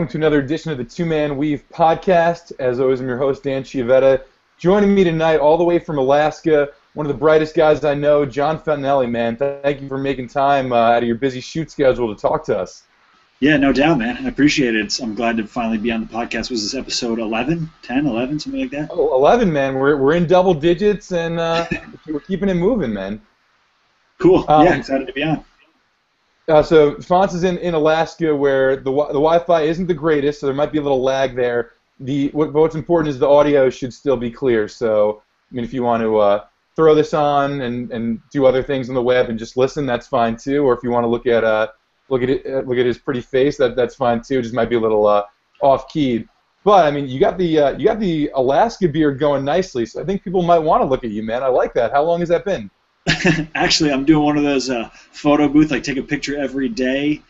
to another edition of the Two Man Weave podcast. As always, I'm your host, Dan Chiavetta. Joining me tonight, all the way from Alaska, one of the brightest guys I know, John Fontanelli, man. Thank you for making time out of your busy shoot schedule to talk to us. Yeah, no doubt, man. I appreciate it. I'm glad to finally be on the podcast. Was this episode 11, 10, 11, something like that? Oh, 11, man. We're in double digits, and we're keeping it moving, man. Cool. Yeah, excited to be on. So Fonz is in Alaska, where the Wi-Fi isn't the greatest, so there might be a little lag there. What's important is the audio should still be clear. So, I mean, if you want to throw this on and do other things on the web and just listen, that's fine too. Or if you want to look at his pretty face, that's fine too. It just might be a little off-keyed. But I mean, you got the Alaska beard going nicely, so I think people might want to look at you, man. I like that. How long has that been? Actually, I'm doing one of those photo booth, like take a picture every day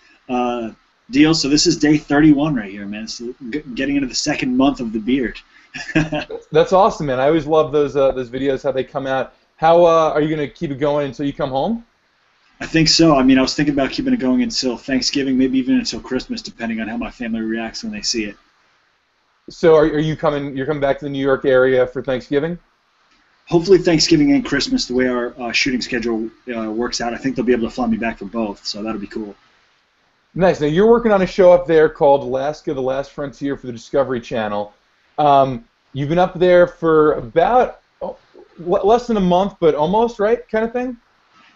deals. So this is day 31 right here, man. So getting into the second month of the beard. That's awesome, man. I always love those videos, how they come out. How are you going to keep it going until you come home? I think so. I mean, I was thinking about keeping it going until Thanksgiving, maybe even until Christmas, depending on how my family reacts when they see it. So are you coming? You're coming back to the New York area for Thanksgiving? Hopefully Thanksgiving and Christmas, the way our shooting schedule works out, I think they'll be able to fly me back for both, so that'll be cool. Nice. Now, you're working on a show up there called Alaska, The Last Frontier for the Discovery Channel. You've been up there for about less than a month, but almost, right, kind of thing?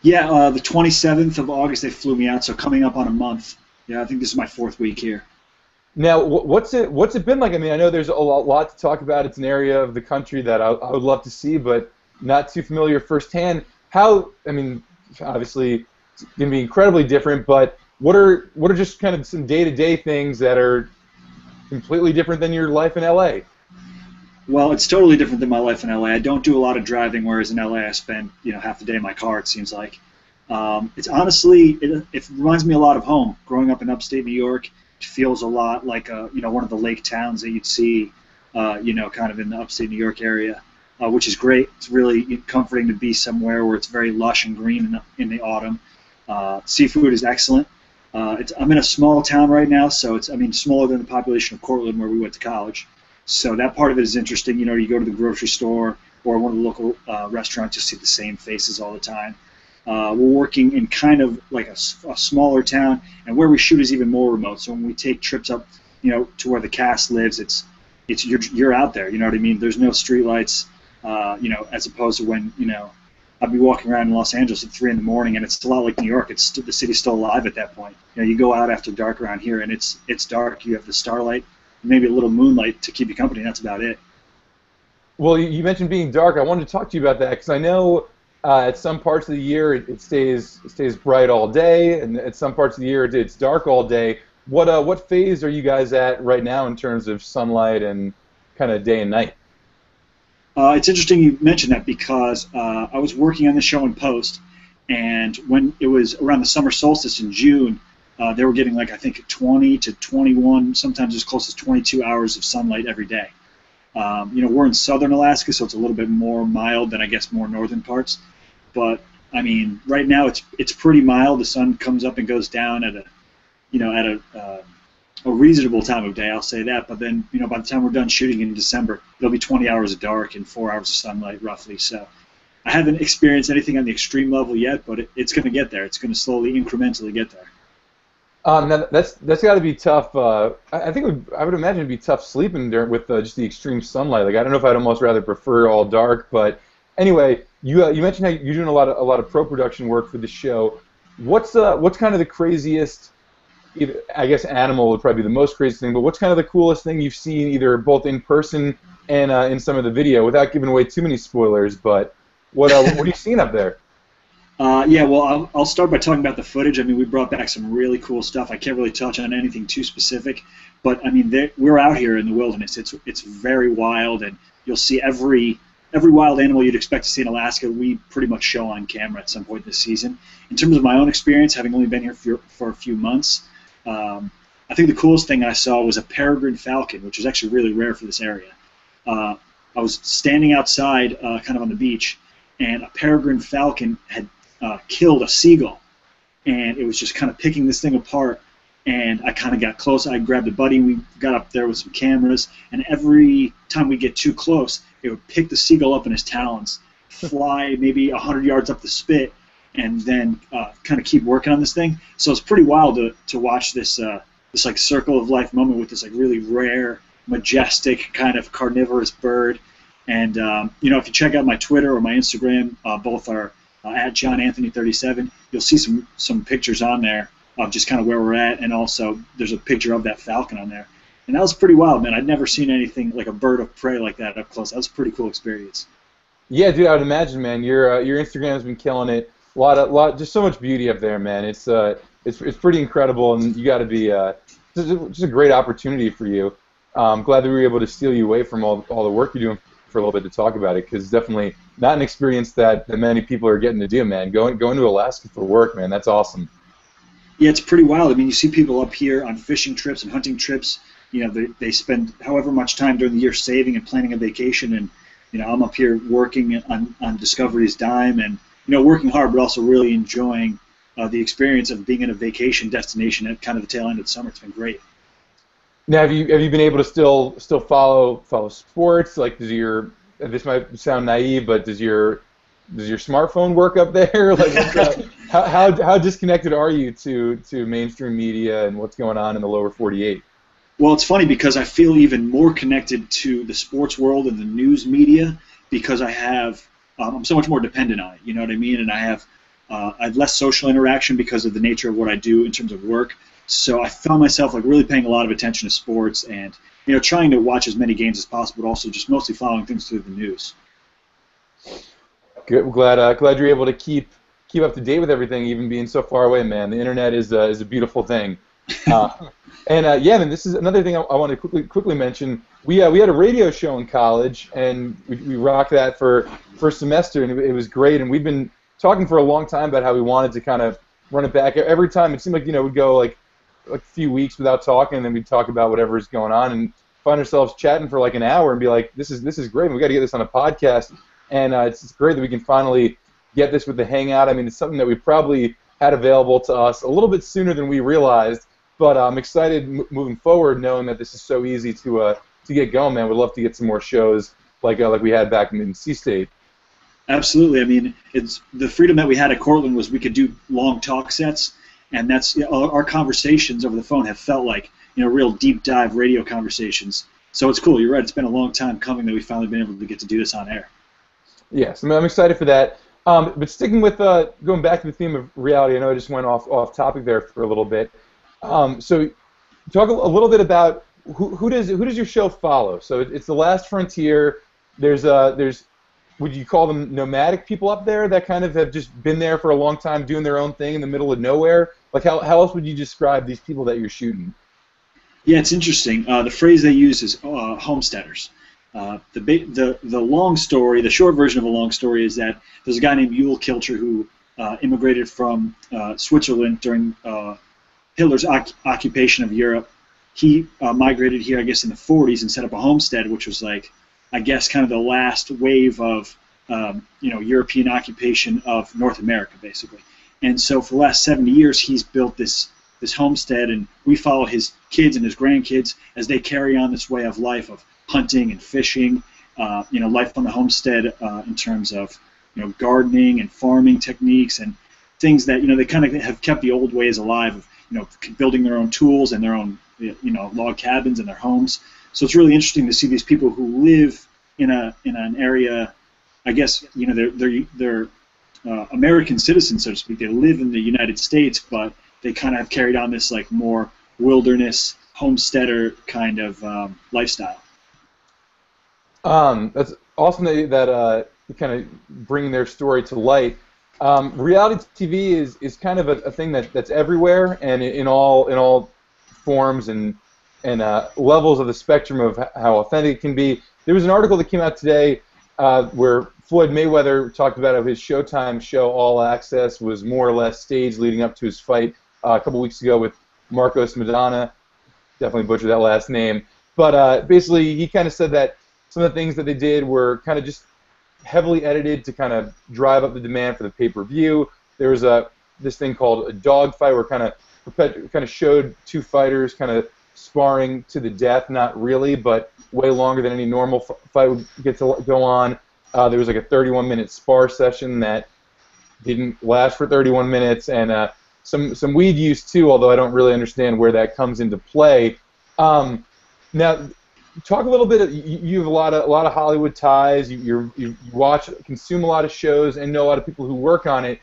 Yeah, the 27th of August they flew me out, so coming up on a month. Yeah, I think this is my 4th week here. Now, what's it been like? I mean, I know there's a lot to talk about. It's an area of the country that I would love to see, but not too familiar firsthand. I mean, obviously, it's going to be incredibly different, but what are just kind of some day-to-day things that are completely different than your life in LA? Well, it's totally different than my life in LA. I don't do a lot of driving, whereas in LA I spend half the day in my car, it seems like. It's honestly, it reminds me a lot of home. Growing up in upstate New York, it feels a lot like one of the lake towns that you'd see, kind of in the upstate New York area, which is great. It's really comforting to be somewhere where it's very lush and green in the autumn. Seafood is excellent. I'm in a small town right now, so it's smaller than the population of Cortland where we went to college. So that part of it is interesting. You go to the grocery store or one of the local restaurants, you'll see the same faces all the time. We're working in kind of like a smaller town, and where we shoot is even more remote. So when we take trips up, to where the cast lives, you're out there. You know what I mean? There's no streetlights, as opposed to when I'd be walking around in Los Angeles at 3 in the morning, and it's a lot like New York. The city's still alive at that point. You go out after dark around here, and it's dark. You have the starlight, maybe a little moonlight to keep you company. And that's about it. Well, you mentioned being dark. I wanted to talk to you about that because I know. At some parts of the year, it stays bright all day, and at some parts of the year, it's dark all day. What phase are you guys at right now in terms of sunlight and kind of day and night? It's interesting you mentioned that because I was working on the show in post, and when it was around the summer solstice in June, they were getting I think 20 to 21, sometimes as close as 22 hours of sunlight every day. We're in southern Alaska, so it's a little bit more mild than I guess more northern parts. But I mean, right now it's pretty mild. The sun comes up and goes down at a reasonable time of day. I'll say that. But then by the time we're done shooting in December, there'll be 20 hours of dark and 4 hours of sunlight roughly. So I haven't experienced anything on the extreme level yet, but it's going to get there. It's going to slowly, incrementally get there. Now that's got to be tough. I would imagine it'd be tough sleeping with just the extreme sunlight. Like I don't know if I'd almost rather prefer all dark, but anyway, you mentioned how you're doing a lot of pro-production work for the show. What's kind of the craziest? I guess animal would probably be the most crazy thing, but what's kind of the coolest thing you've seen either both in person and in some of the video, without giving away too many spoilers? But what are you seeing up there? Yeah, well, I'll start by talking about the footage. I mean, we brought back some really cool stuff. I can't really touch on anything too specific, but I mean, we're out here in the wilderness. It's very wild, and you'll see every wild animal you'd expect to see in Alaska. We pretty much show on camera at some point this season. In terms of my own experience, having only been here for a few months, I think the coolest thing I saw was a peregrine falcon, which is actually really rare for this area. I was standing outside, kind of on the beach, and a peregrine falcon had killed a seagull, and it was just kind of picking this thing apart. and I kind of got close. I grabbed a buddy, and we got up there with some cameras, and every time we get too close, it would pick the seagull up in his talons, fly maybe 100 yards up the spit, and then kind of keep working on this thing. So it's pretty wild to watch this this like circle of life moment with this like really rare, majestic kind of carnivorous bird. And you know, if you check out my Twitter or my Instagram, both are at JohnAnthony37. You'll see some pictures on there of just kind of where we're at, and also there's a picture of that falcon on there. And that was pretty wild, man. I'd never seen anything like a bird of prey like that up close. That was a pretty cool experience. Yeah, dude, I would imagine, man. Your Instagram's been killing it. Just so much beauty up there, man. It's pretty incredible, and you got to be just a great opportunity for you. I'm glad that we were able to steal you away from all the work you're doing for a little bit to talk about it, because it's definitely not an experience that many people are getting to do, man. Going to Alaska for work, man, that's awesome. Yeah, it's pretty wild. I mean, you see people up here on fishing trips and hunting trips. You know, they spend however much time during the year saving and planning a vacation, and you know, I'm up here working on Discovery's dime, and you know, working hard, but also really enjoying the experience of being in a vacation destination at kind of the tail end of the summer. It's been great. Now, have you been able to still follow sports? Like, this might sound naive, but does your smartphone work up there? Like, how disconnected are you to mainstream media and what's going on in the lower 48? Well, it's funny because I feel even more connected to the sports world and the news media because I'm so much more dependent on it. You know what I mean? And I have less social interaction because of the nature of what I do in terms of work. So I found myself like really paying a lot of attention to sports and you know trying to watch as many games as possible, but also just mostly following things through the news. Good. Glad you're able to keep up to date with everything, even being so far away, man. The internet is a beautiful thing. Yeah, man, this is another thing I want to quickly mention. We had a radio show in college, and we rocked that for a semester, and it was great. And we've been talking for a long time about how we wanted to kind of run it back. Every time it seemed like we'd go like a few weeks without talking, and then we'd talk about whatever's going on, and find ourselves chatting for like an hour, and be like, "This is great. We got to get this on a podcast." And it's great that we can finally get this with the Hangout. I mean, it's something that we probably had available to us a little bit sooner than we realized. But I'm excited moving forward, knowing that this is so easy to get going, man. We'd love to get some more shows like we had back in C-State. Absolutely. I mean, it's the freedom that we had at Cortland was we could do long talk sets, and that's our conversations over the phone have felt like real deep dive radio conversations. So it's cool. You're right. It's been a long time coming that we've finally been able to get to do this on air. Yes, I'm excited for that. But sticking with going back to the theme of reality, I know I just went off topic there for a little bit. So talk a little bit about who does your show follow? So it's The Last Frontier. There's would you call them nomadic people up there that kind of have just been there for a long time doing their own thing in the middle of nowhere? Like how else would you describe these people that you're shooting? Yeah, it's interesting. The phrase they use is homesteaders. The long story, the short version of a long story is that there's a guy named Yule Kilcher who immigrated from Switzerland during Hitler's occupation of Europe. He migrated here, I guess, in the 40s and set up a homestead, which was like, I guess, kind of the last wave of European occupation of North America, basically. And so for the last 70 years, he's built this homestead, and we follow his kids and his grandkids as they carry on this way of life of hunting and fishing, life on the homestead in terms of gardening and farming techniques and things that they kind of have kept the old ways alive of building their own tools and their own log cabins and their homes. So it's really interesting to see these people who live in an area. I guess they're American citizens, so to speak. They live in the United States, but they kind of have carried on this like more wilderness homesteader kind of lifestyle. That's awesome that kind of bring their story to light. Reality TV is kind of a thing that's everywhere and in all forms and levels of the spectrum of how authentic it can be. There was an article that came out today where Floyd Mayweather talked about how his Showtime show All Access was more or less staged leading up to his fight a couple weeks ago with Marcos Madonna. Definitely butchered that last name. But basically he kind of said that some of the things that they did were kind of just heavily edited to kind of drive up the demand for the pay-per-view. There was this thing called a dog fight where kind of kind of showed two fighters kind of sparring to the death, not really, but way longer than any normal fight would get to go on. There was like a 31-minute spar session that didn't last for 31 minutes, and some weed use too, although I don't really understand where that comes into play. Now, talk a little bit. You have a lot of Hollywood ties. You consume a lot of shows, and know a lot of people who work on it.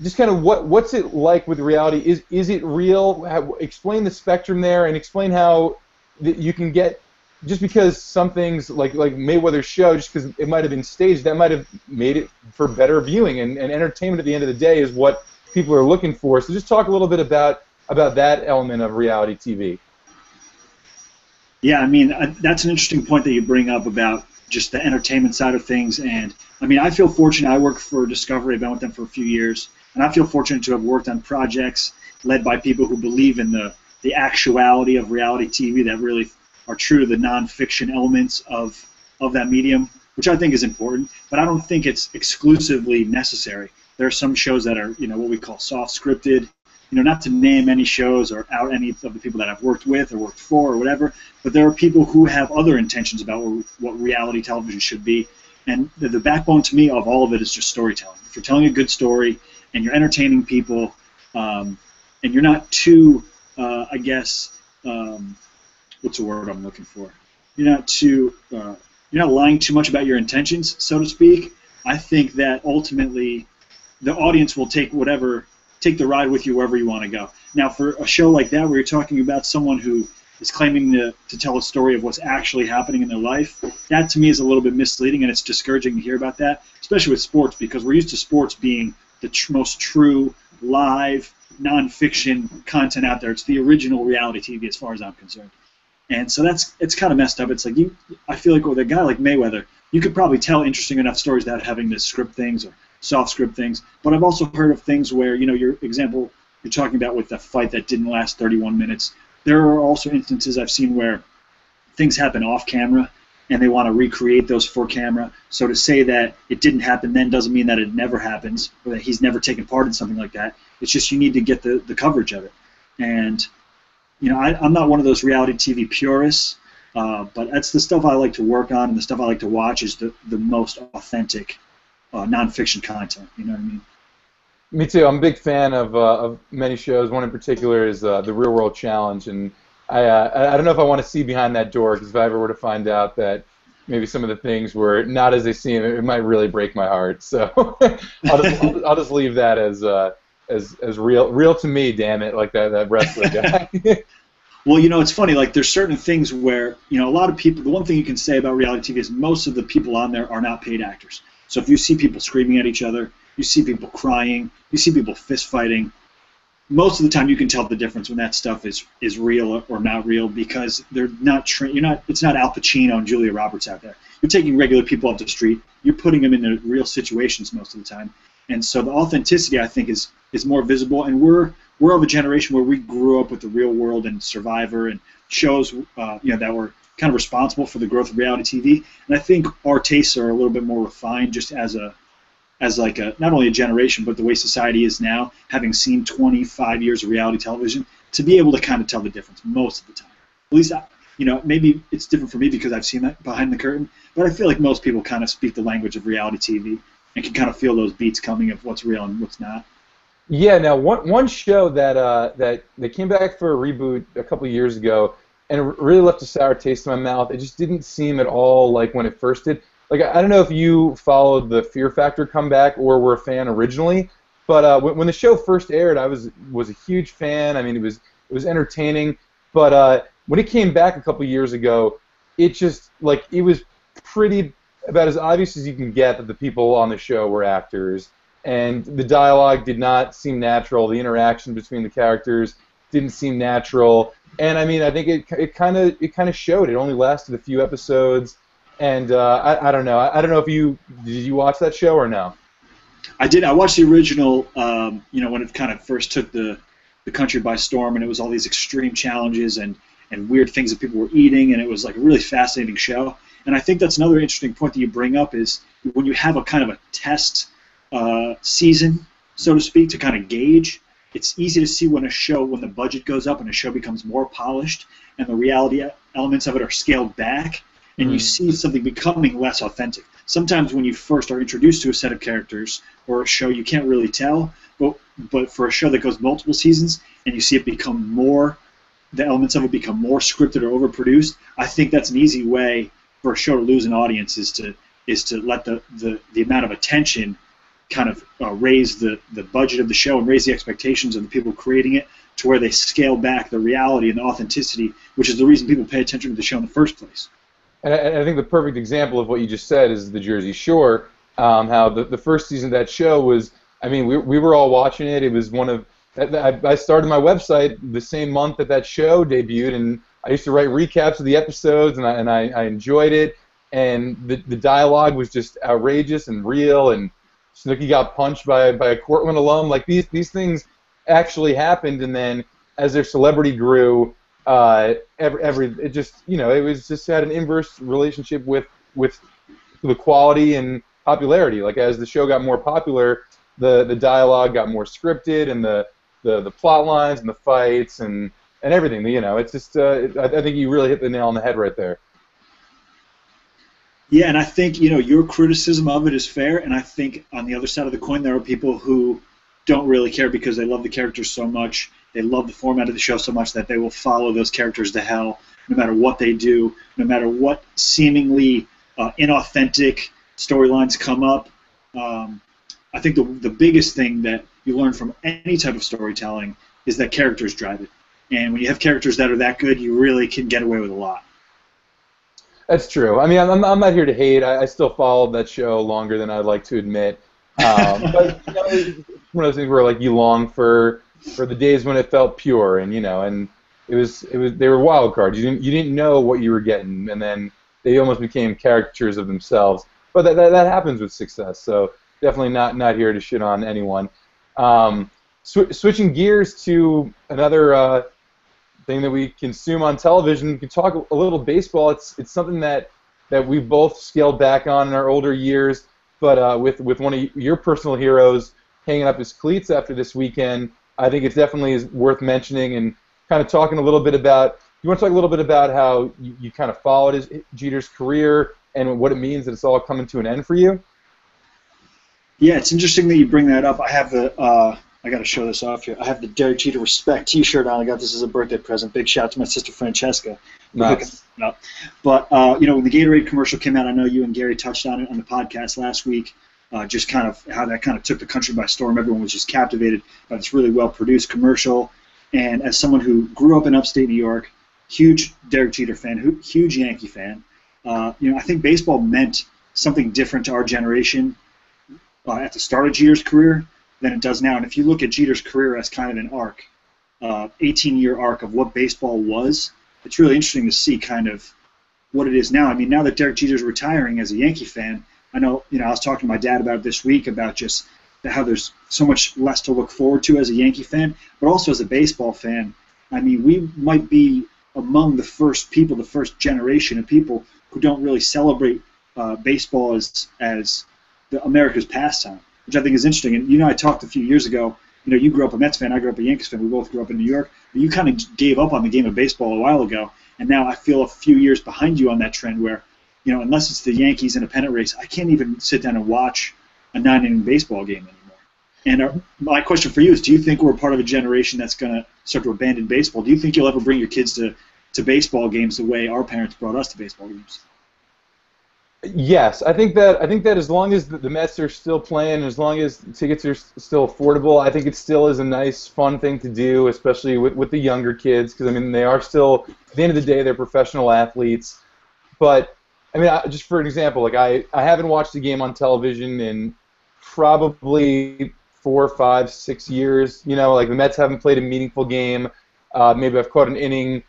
Just kind of what's it like with reality? Is it real? Explain the spectrum there, and explain how you can get, just because some things like Mayweather's show, just because it might have been staged, that might have made it for better viewing, and entertainment at the end of the day is what people are looking for. So just talk a little bit about that element of reality TV. Yeah, I mean, that's an interesting point that you bring up about just the entertainment side of things. And I mean, I feel fortunate. I work for Discovery. I've been with them for a few years, and I feel fortunate to have worked on projects led by people who believe in the actuality of reality TV, that really are true to the nonfiction elements of that medium, which I think is important. But I don't think it's exclusively necessary. There are some shows that are, what we call soft scripted. Not to name any shows or out any of the people that I've worked with or worked for or whatever, but there are people who have other intentions about what reality television should be. And the backbone to me of all of it is just storytelling. If you're telling a good story and you're entertaining people, and you're not too, what's the word I'm looking for? You're not lying too much about your intentions, so to speak. I think that ultimately the audience will take the ride with you wherever you want to go. Now, for a show like that where you're talking about someone who is claiming to tell a story of what's actually happening in their life, that to me is a little bit misleading, and it's discouraging to hear about that, especially with sports, because we're used to sports being the most true, live, non-fiction content out there. It's the original reality TV as far as I'm concerned. And so it's kind of messed up. It's like I feel like with a guy like Mayweather, you could probably tell interesting enough stories without having to script things or soft script things. But I've also heard of things where, your example you're talking about with the fight that didn't last 31 minutes. There are also instances I've seen where things happen off camera and they want to recreate those for camera. So to say that it didn't happen then doesn't mean that it never happens or that he's never taken part in something like that. It's just you need to get the coverage of it. And, I'm not one of those reality TV purists, but that's the stuff I like to work on, and the stuff I like to watch is the most authentic nonfiction content. You know what I mean? Me too. I'm a big fan of many shows. One in particular is the Real World Challenge, and I don't know if I want to see behind that door, because if I ever were to find out that maybe some of the things were not as they seem, it might really break my heart. So I'll just leave that as real to me. Damn it, like that wrestler guy. Well, it's funny. Like, there's certain things where a lot of people. The one thing you can say about reality TV is most of the people on there are not paid actors. So if you see people screaming at each other, you see people crying, you see people fist fighting, most of the time you can tell the difference when that stuff is real or not real, because they're not it's not Al Pacino and Julia Roberts out there. You're taking regular people off the street, you're putting them in real situations most of the time. And so the authenticity, I think, is more visible, and we're of a generation where we grew up with the Real World and Survivor and shows that were kind of responsible for the growth of reality TV, and I think our tastes are a little bit more refined, just as not only a generation, but the way society is now, having seen 25 years of reality television, to be able to kind of tell the difference most of the time. At least, maybe it's different for me because I've seen that behind the curtain, but I feel like most people kind of speak the language of reality TV and can kind of feel those beats coming of what's real and what's not. Yeah. Now, one show that came back for a reboot a couple of years ago, and it really left a sour taste in my mouth. It just didn't seem at all like when it first did. Like, I don't know if you followed the Fear Factor comeback or were a fan originally, but when the show first aired, I was a huge fan. I mean, it was entertaining, but when it came back a couple years ago, it was pretty about as obvious as you can get that the people on the show were actors, and the dialogue did not seem natural. The interaction between the characters didn't seem natural, and I mean, I think it kind of showed. It only lasted a few episodes. And I don't know. I don't know if did you watch that show or no? I did. I watched the original. When it kind of first took the country by storm, and it was all these extreme challenges and weird things that people were eating, and it was like a really fascinating show. And I think that's another interesting point that you bring up is when you have a kind of a test season, so to speak, to kind of gauge. it's easy to see when the budget goes up and a show becomes more polished and the reality elements of it are scaled back, and you see something becoming less authentic. Sometimes when you first are introduced to a set of characters or a show, you can't really tell, but for a show that goes multiple seasons and you see it become more, the elements of it become more scripted or overproduced, I think that's an easy way for a show to lose an audience is to let the amount of attention kind of raise the budget of the show and raise the expectations of the people creating it to where they scale back the reality and the authenticity, which is the reason people pay attention to the show in the first place. And I think the perfect example of what you just said is the Jersey Shore. How the first season of that show was, I mean, we were all watching it. It was one of, I started my website the same month that show debuted, and I used to write recaps of the episodes, and I enjoyed it. And the dialogue was just outrageous and real, and Snooki got punched by a Cortland alum. Like these things actually happened, and then as their celebrity grew, it just, it was just had an inverse relationship with the quality and popularity. Like as the show got more popular, the dialogue got more scripted, and the plot lines and the fights and everything. It's just I think you really hit the nail on the head right there. Yeah, and I think your criticism of it is fair, and I think on the other side of the coin there are people who don't really care because they love the characters so much, they love the format of the show so much that they will follow those characters to hell no matter what they do, no matter what seemingly inauthentic storylines come up. I think the biggest thing that you learn from any type of storytelling is that characters drive it. And when you have characters that are that good, you really can get away with a lot. That's true. I mean, I'm not here to hate. I still followed that show longer than I'd like to admit. But it's one of those things where like you long for the days when it felt pure, and and it was they were wild cards. You didn't know what you were getting, and then they almost became caricatures of themselves. But that happens with success. So definitely not here to shit on anyone. Switching gears to another thing that we consume on television, we can talk a little baseball. It's something that we've both scaled back on in our older years, but with one of your personal heroes hanging up his cleats after this weekend, I think it definitely is worth mentioning and kind of talking a little bit about. You want to talk a little bit about how you kind of followed Jeter's career and what it means that it's all coming to an end for you? Yeah, it's interesting that you bring that up. I have I got to show this off here. I have the Derek Jeter Respect T-shirt on. I got this as a birthday present. Big shout out to my sister Francesca. Nice. But when the Gatorade commercial came out, I know you and Gary touched on it on the podcast last week. Just kind of how that kind of took the country by storm. Everyone was just captivated by this really well-produced commercial. And as someone who grew up in upstate New York, huge Derek Jeter fan, huge Yankee fan, I think baseball meant something different to our generation at the start of Jeter's career than it does now. And if you look at Jeter's career as kind of an arc, 18-year arc of what baseball was, it's really interesting to see kind of what it is now. I mean, now that Derek Jeter's retiring as a Yankee fan, I know, I was talking to my dad about it this week about just how there's so much less to look forward to as a Yankee fan, but also as a baseball fan. I mean, we might be among the first generation of people who don't really celebrate baseball as America's pastime, which I think is interesting. And I talked a few years ago. You grew up a Mets fan, I grew up a Yankees fan. We both grew up in New York. But you kind of gave up on the game of baseball a while ago, and now I feel a few years behind you on that trend where, unless it's the Yankees in a pennant race, I can't even sit down and watch a 9-inning baseball game anymore. And my question for you is, do you think we're part of a generation that's going to start to abandon baseball? Do you think you'll ever bring your kids to baseball games the way our parents brought us to baseball games? Yes, I think that as long as the Mets are still playing, as long as tickets are still affordable, I think it still is a nice, fun thing to do, especially with the younger kids, because they are still, at the end of the day, they're professional athletes. But just for an example, like I haven't watched a game on television in probably 4, 5, 6 years. Like the Mets haven't played a meaningful game. Maybe I've caught an inning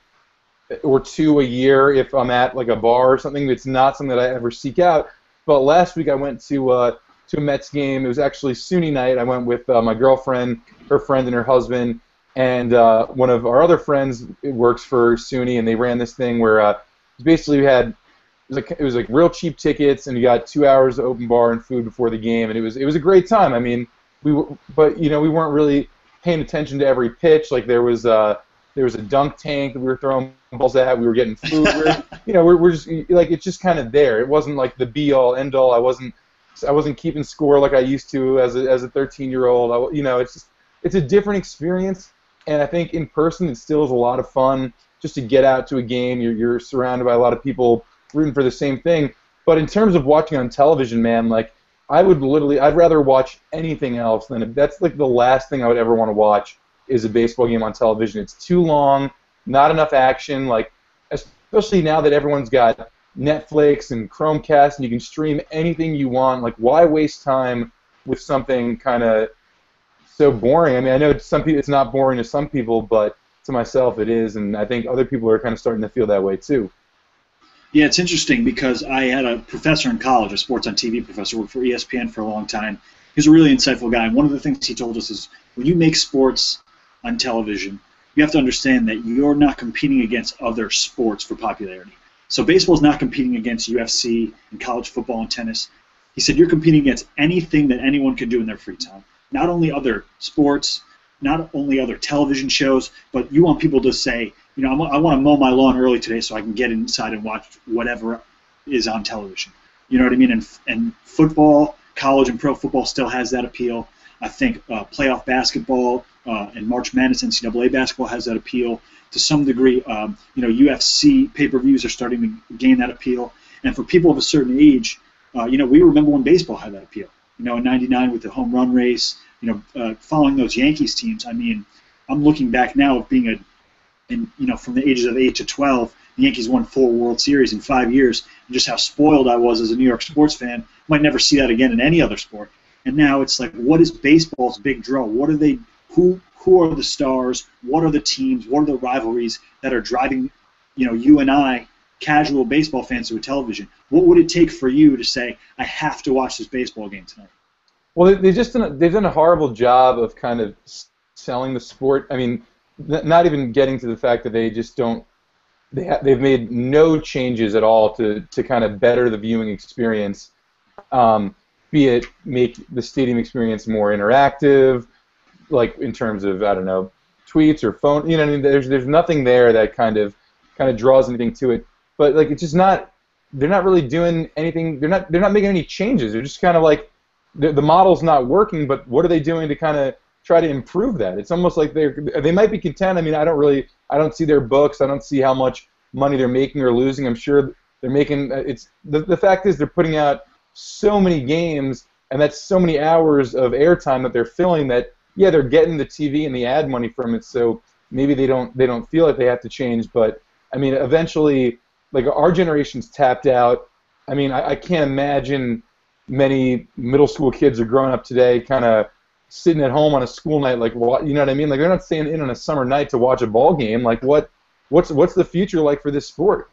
or two a year if I'm at like a bar or something. It's not something that I ever seek out. But last week I went to a Mets game. It was actually SUNY night. I went with my girlfriend, her friend, and her husband, and one of our other friends works for SUNY, and they ran this thing where basically it was like real cheap tickets, and you got 2 hours of open bar and food before the game, and it was a great time. We weren't really paying attention to every pitch. Like there was a dunk tank that we were throwing balls at. We were getting food. We're just like it's just kind of there. It wasn't like the be all end all. I wasn't keeping score like I used to as a 13-year-old. It's a different experience, and I think in person it still is a lot of fun just to get out to a game. You're surrounded by a lot of people rooting for the same thing. But in terms of watching on television, man, like I'd rather watch anything else than that's like the last thing I would ever want to watch is a baseball game on television. It's too long, not enough action, like especially now that everyone's got Netflix and Chromecast and you can stream anything you want. Like why waste time with something kind of so boring? I mean, I know some people it's not boring to some people, but to myself it is, and I think other people are kind of starting to feel that way too. Yeah, it's interesting because I had a professor in college, a sports on TV professor, worked for ESPN for a long time. He's a really insightful guy, and one of the things he told us is when you make sports on television, you have to understand that you're not competing against other sports for popularity. So baseball is not competing against UFC and college football and tennis. He said you're competing against anything that anyone can do in their free time. Not only other sports, not only other television shows, but you want people to say, I want to mow my lawn early today so I can get inside and watch whatever is on television. You know what I mean? And football, college and pro football still has that appeal. I think playoff basketball and March Madness NCAA basketball has that appeal to some degree. UFC pay-per-views are starting to gain that appeal. And for people of a certain age, we remember when baseball had that appeal. In '99 with the home run race, following those Yankees teams. I mean, I'm looking back now of being from the ages of 8 to 12, the Yankees won 4 World Series in 5 years, and just how spoiled I was as a New York sports fan. Might never see that again in any other sport. And now it's like, what is baseball's big draw? What are they? Who are the stars? What are the teams? What are the rivalries that are driving, you and I, casual baseball fans to a television? What would it take for you to say, I have to watch this baseball game tonight? Well, they've done a horrible job of kind of selling the sport. I mean, not even getting to the fact that they just don't. They've made no changes at all to kind of better the viewing experience. Be it make the stadium experience more interactive, like in terms of tweets or phone. There's nothing there that kind of draws anything to it. But like it's just not. They're not really doing anything. They're not making any changes. They're just kind of like the model's not working. But what are they doing to kind of try to improve that? It's almost like they might be content. I mean, I don't see their books. I don't see how much money they're making or losing. I'm sure they're making. The fact is they're putting out so many games, and that's so many hours of airtime that they're filling. That they're getting the TV and the ad money from it. So maybe they don't feel like they have to change. But I mean, eventually, like our generation's tapped out. I mean, I can't imagine many middle school kids are growing up today, kind of sitting at home on a school night, like what, you know what I mean? Like they're not staying in on a summer night to watch a ball game. Like what's the future like for this sport?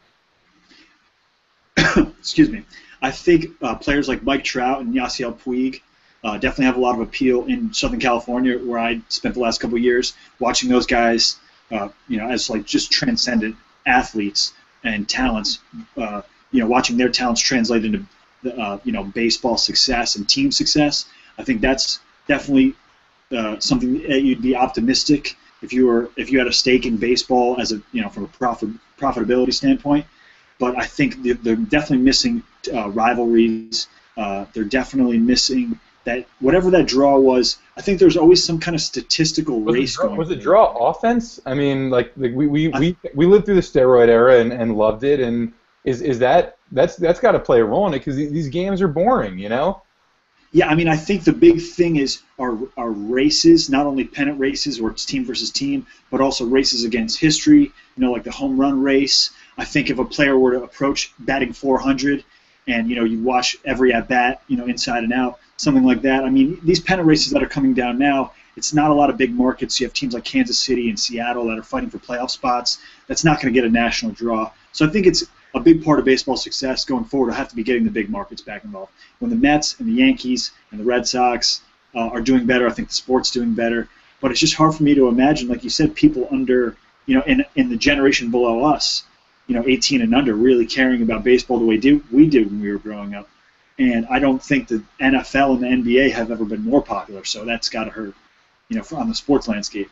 Excuse me. I think players like Mike Trout and Yasiel Puig definitely have a lot of appeal in Southern California, where I spent the last couple of years watching those guys, as like just transcendent athletes and talents. Watching their talents translate into baseball success and team success. I think that's definitely something that you'd be optimistic if you had a stake in baseball as from a profitability standpoint. But I think they're definitely missing rivalries. They're definitely missing that whatever that draw was. I think there's always some kind of statistical race going. Was it draw offense? I mean, like we lived through the steroid era and loved it, and is that's got to play a role in it because these games are boring, Yeah, I mean, I think the big thing is our races, not only pennant races where it's team versus team, but also races against history, like the home run race. I think if a player were to approach batting 400 and, you watch every at-bat, inside and out, something like that. I mean, these pennant races that are coming down now, it's not a lot of big markets. You have teams like Kansas City and Seattle that are fighting for playoff spots. That's not going to get a national draw. So I think it's a big part of baseball success going forward will have to be getting the big markets back involved. When the Mets and the Yankees and the Red Sox are doing better, I think the sport's doing better. But it's just hard for me to imagine, like you said, people under, in the generation below us, 18 and under, really caring about baseball the way we did when we were growing up. And I don't think the NFL and the NBA have ever been more popular, so that's got to hurt. on the sports landscape.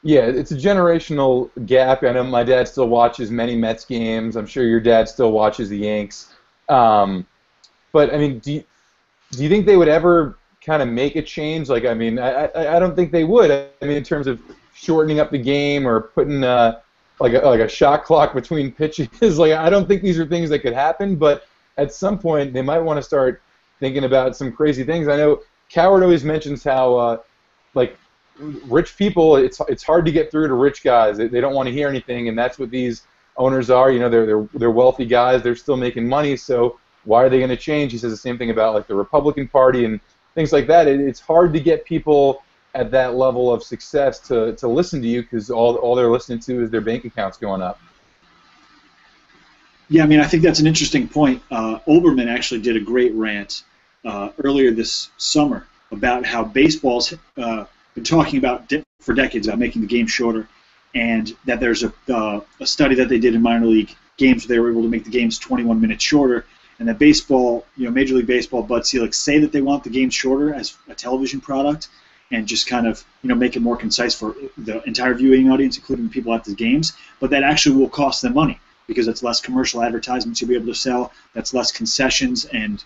Yeah, it's a generational gap. I know my dad still watches many Mets games. I'm sure your dad still watches the Yanks. Um, but I mean, do you think they would ever kind of make a change? Like, I mean, I don't think they would. I mean, in terms of shortening up the game or putting like a shot clock between pitches. Like, I don't think these are things that could happen. But at some point, they might want to start thinking about some crazy things. I know Coward always mentions how like rich people, it's hard to get through to rich guys. They don't want to hear anything, and that's what these owners are. You know, they're wealthy guys. They're still making money, so why are they going to change? He says the same thing about like the Republican Party and things like that. It's hard to get people at that level of success to listen to you because all they're listening to is their bank accounts going up. Yeah, I mean, I think that's an interesting point. Olbermann actually did a great rant earlier this summer about how baseball's been talking about for decades about making the game shorter, and that there's a study that they did in minor league games where they were able to make the games 21 minutes shorter, and that baseball, Major League Baseball, Bud Selig say that they want the game shorter as a television product, and just kind of make it more concise for the entire viewing audience, including the people at the games, but that actually will cost them money because it's less commercial advertisements you'll be able to sell, that's less concessions and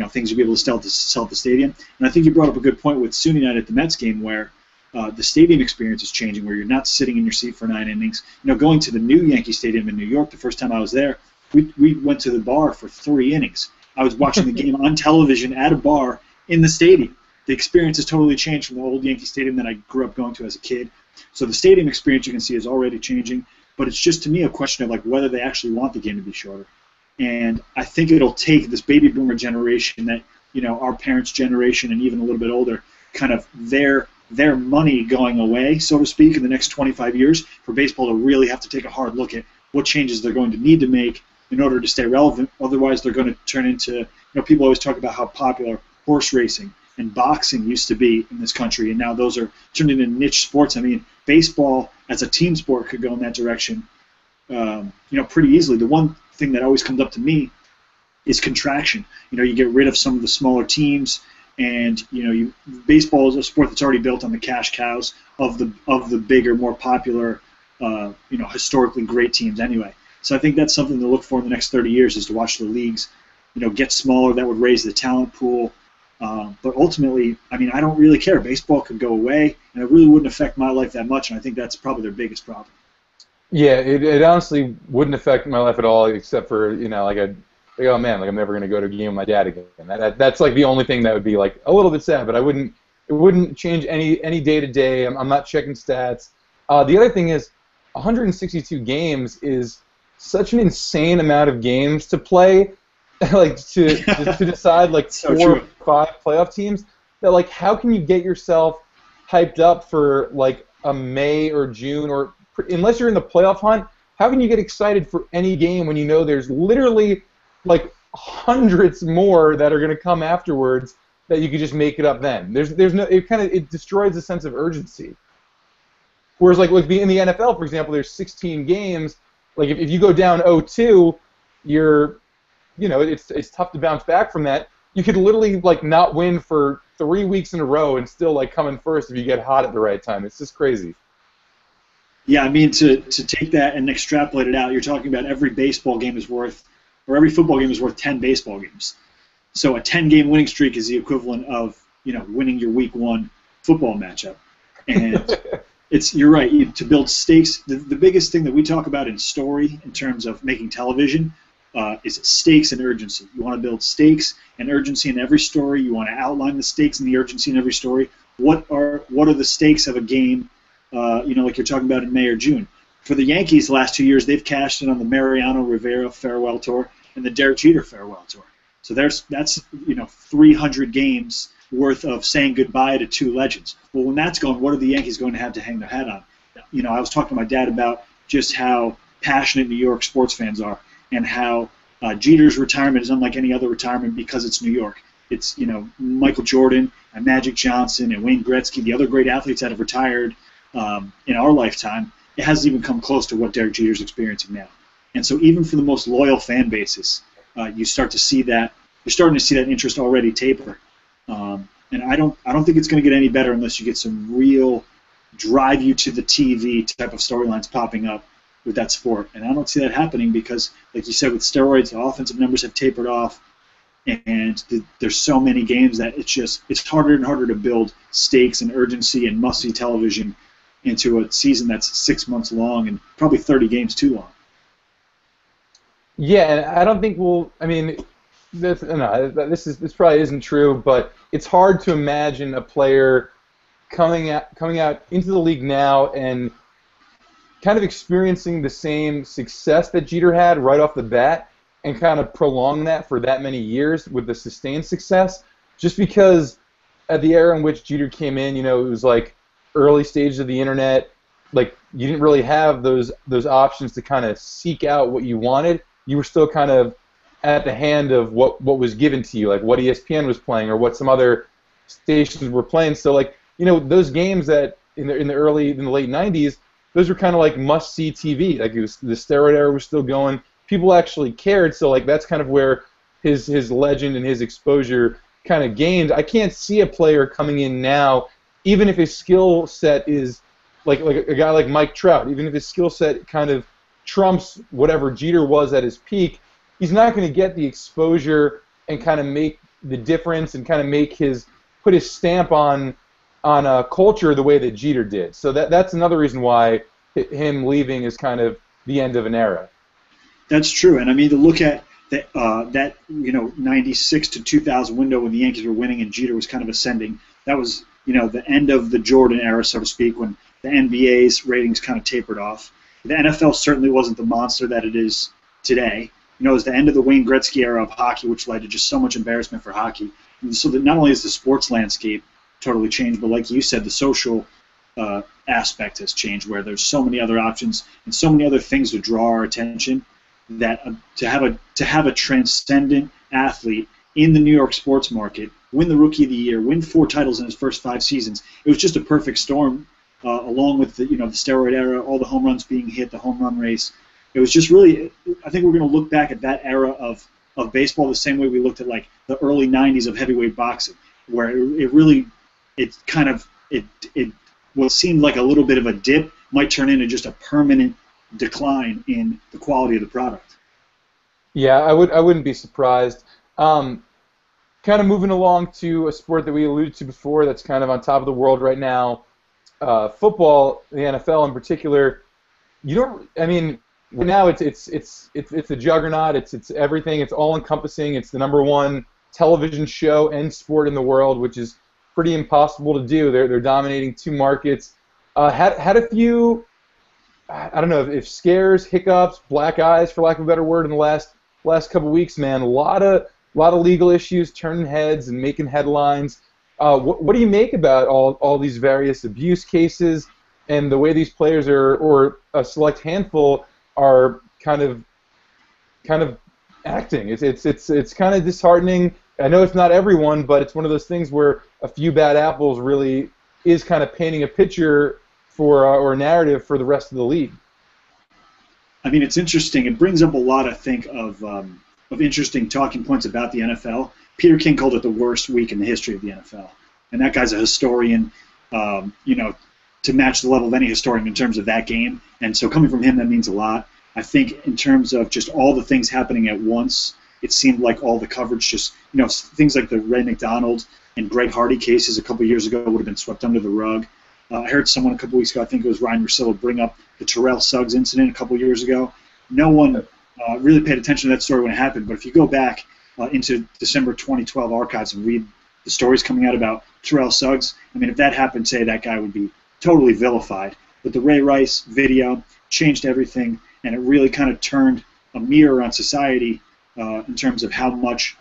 things you'll be able to sell at the stadium. And I think you brought up a good point with Sunday night at the Mets game where the stadium experience is changing, where you're not sitting in your seat for 9 innings. Going to the new Yankee Stadium in New York, the first time I was there, we went to the bar for 3 innings. I was watching the game on television at a bar in the stadium. The experience has totally changed from the old Yankee Stadium that I grew up going to as a kid. So the stadium experience, you can see, is already changing. But it's just, to me, a question of like whether they actually want the game to be shorter. And I think it'll take this baby boomer generation that, our parents' generation and even a little bit older, kind of their money going away, so to speak, in the next 25 years for baseball to really have to take a hard look at what changes they're going to need to make in order to stay relevant. Otherwise, they're going to turn into, people always talk about how popular horse racing and boxing used to be in this country, and now those are turned into niche sports. I mean, baseball as a team sport could go in that direction, pretty easily. The one thing that always comes up to me is contraction. You get rid of some of the smaller teams, and baseball is a sport that's already built on the cash cows of the bigger, more popular, historically great teams anyway. So I think that's something to look for in the next 30 years is to watch the leagues, get smaller. That would raise the talent pool. But ultimately, I mean, I don't really care. Baseball could go away, and it really wouldn't affect my life that much, and I think that's probably their biggest problem. Yeah, it honestly wouldn't affect my life at all, except for, oh man, like I'm never going to go to a game with my dad again. That's like the only thing that would be like a little bit sad, but it wouldn't change any day to day. I'm not checking stats. The other thing is 162 games is such an insane amount of games to play, like to decide like so 4 or 5 playoff teams. That like how can you get yourself hyped up for like a May or June or unless you're in the playoff hunt? How can you get excited for any game when you know there's literally like hundreds more that are going to come afterwards that you could just make it up then? There's no, it destroys the sense of urgency. Whereas like in the NFL, for example, there's 16 games. Like if you go down 0-2, it's tough to bounce back from that. You could literally like not win for 3 weeks in a row and still like come in first if you get hot at the right time. It's just crazy. Yeah, I mean, to take that and extrapolate it out, you're talking about every baseball game is worth, or every football game is worth 10 baseball games. So a 10-game winning streak is the equivalent of, winning your week 1 football matchup. And you're right, to build stakes, the biggest thing that we talk about in story in terms of making television is stakes and urgency. You want to build stakes and urgency in every story. You want to outline the stakes and the urgency in every story. What are the stakes of a game? Like you're talking about in May or June. For the Yankees, the last 2 years, they've cashed in on the Mariano Rivera farewell tour and the Derek Jeter farewell tour. So that's 300 games worth of saying goodbye to 2 legends. Well, when that's gone, what are the Yankees going to have to hang their hat on? I was talking to my dad about just how passionate New York sports fans are, and how Jeter's retirement is unlike any other retirement because it's New York. It's Michael Jordan and Magic Johnson and Wayne Gretzky, the other great athletes that have retired in our lifetime. It hasn't even come close to what Derek Jeter's experiencing now. And so even for the most loyal fan bases, you're starting to see that interest already taper. And I don't think it's going to get any better unless you get some real drive you to the TV type of storylines popping up with that sport. And I don't see that happening because, like you said, with steroids, the offensive numbers have tapered off, and there's so many games that it's harder and harder to build stakes and urgency and must-see television into a season that's 6 months long and probably 30 games too long. Yeah, and I don't think we'll. I mean, this probably isn't true, but it's hard to imagine a player coming out into the league now and kind of experiencing the same success that Jeter had right off the bat and kind of prolong that for that many years with the sustained success, just because at the era in which Jeter came in, it was like early stages of the internet. Like, you didn't really have those options to kind of seek out what you wanted. You were still kind of at the hand of what was given to you, like what ESPN was playing or what some other stations were playing. So, like, those games that in the late 90s, those were kind of like must-see TV. Like, the steroid era was still going. People actually cared. So, like, that's kind of where his legend and his exposure kind of gained. I can't see a player coming in now, even if his skill set is like a guy like Mike Trout, even if his skill set kind of trumps whatever Jeter was at his peak, he's not going to get the exposure and kind of make the difference and kind of put his stamp on a culture the way that Jeter did. So that's another reason why him leaving is kind of the end of an era. That's true, and I mean, to look at that 96 to 2000 window when the Yankees were winning and Jeter was kind of ascending, that was the end of the Jordan era, so to speak, when the NBA's ratings kind of tapered off. The NFL certainly wasn't the monster that it is today. It was the end of the Wayne Gretzky era of hockey, which led to just so much embarrassment for hockey. And so that not only is the sports landscape totally changed, but like you said, the social aspect has changed, where there's so many other options and so many other things to draw our attention that to have a transcendent athlete in the New York sports market, win the Rookie of the Year, win 4 titles in his first 5 seasons, it was just a perfect storm. Along with the steroid era, all the home runs being hit, the home run race, it was just really. I think we're going to look back at that era of baseball the same way we looked at like the early '90s of heavyweight boxing, where what seemed like a little bit of a dip might turn into just a permanent decline in the quality of the product. Yeah, I wouldn't be surprised. Kind of moving along to a sport that we alluded to before, that's kind of on top of the world right now. Football, the NFL in particular, right now it's a juggernaut. It's everything. It's all encompassing. It's the #1 television show and sport in the world, which is pretty impossible to do. They're dominating 2 markets. Had a few, I don't know if scares, hiccups, black eyes, for lack of a better word, in the last couple weeks. Man, a lot of legal issues turning heads and making headlines. What do you make about all these various abuse cases and the way these players or a select handful are kind of acting? It's kind of disheartening. I know it's not everyone, but it's one of those things where a few bad apples really is kind of painting a picture for or a narrative for the rest of the league. I mean, it's interesting. It brings up a lot, I think, of interesting talking points about the NFL. Peter King called it the worst week in the history of the NFL. And that guy's a historian, to match the level of any historian in terms of that game. And so coming from him, that means a lot. I think in terms of just all the things happening at once, it seemed like all the coverage just, things like the Ray McDonald and Greg Hardy cases a couple years ago would have been swept under the rug. I heard someone a couple weeks ago, I think it was Ryan Russillo, bring up the Terrell Suggs incident a couple years ago. No one really paid attention to that story when it happened, but if you go back into December 2012 archives and read the stories coming out about Terrell Suggs, I mean, if that happened today, that guy would be totally vilified. But the Ray Rice video changed everything, and it really kind of turned a mirror on society in terms of how much,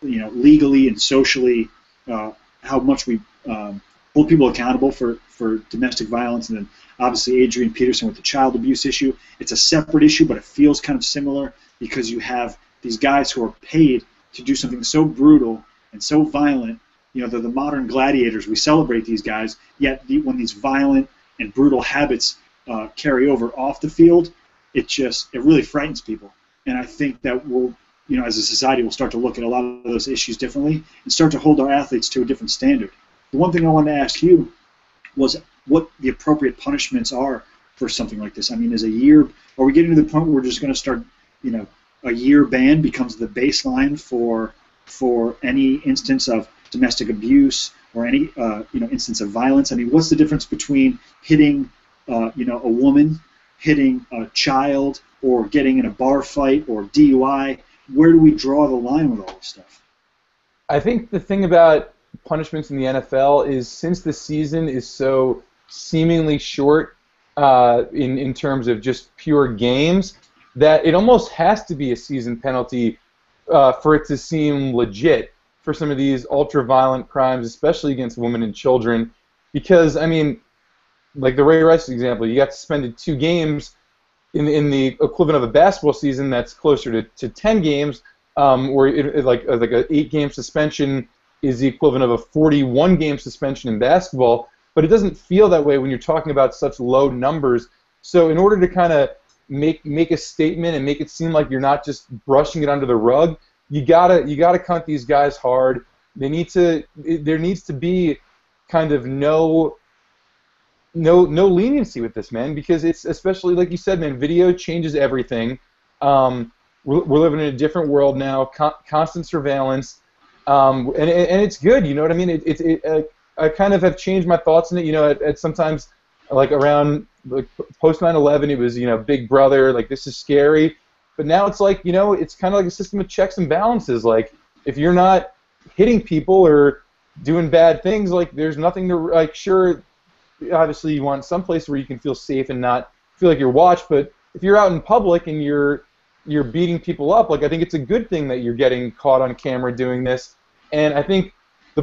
legally and socially, how much we hold people accountable for domestic violence. And then obviously Adrian Peterson with the child abuse issue. It's a separate issue, but it feels kind of similar because you have these guys who are paid to do something so brutal and so violent. They're the modern gladiators. We celebrate these guys, yet when these violent and brutal habits carry over off the field, it really frightens people. And I think that as a society, we'll start to look at a lot of those issues differently and start to hold our athletes to a different standard. The one thing I wanted to ask you was what the appropriate punishments are for something like this. I mean, are we getting to the point where we're just going to start, a year ban becomes the baseline for any instance of domestic abuse or any, instance of violence? I mean, what's the difference between hitting, a woman, hitting a child, or getting in a bar fight or DUI? Where do we draw the line with all this stuff? I think the thing about punishments in the NFL is, since the season is so seemingly short in terms of just pure games, that it almost has to be a season penalty for it to seem legit for some of these ultra-violent crimes, especially against women and children. Because, I mean, like the Ray Rice example, you got suspended 2 games in the equivalent of a basketball season that's closer to 10 games, where like an 8-game suspension is the equivalent of a 41-game suspension in basketball. But it doesn't feel that way when you're talking about such low numbers. So in order to kind of make a statement and make it seem like you're not just brushing it under the rug, you gotta cunt these guys hard. There needs to be kind of no leniency with this, man, because it's, especially like you said, man, video changes everything. We're living in a different world now, constant surveillance, and it's good. You know what I mean? I kind of have changed my thoughts on it. At sometimes, like around post 9/11, it was Big Brother, like this is scary. But now it's like it's kind of like a system of checks and balances. Like if you're not hitting people or doing bad things, like there's nothing to like. Sure, obviously you want some place where you can feel safe and not feel like you're watched. But if you're out in public and you're beating people up, like I think it's a good thing that you're getting caught on camera doing this. And I think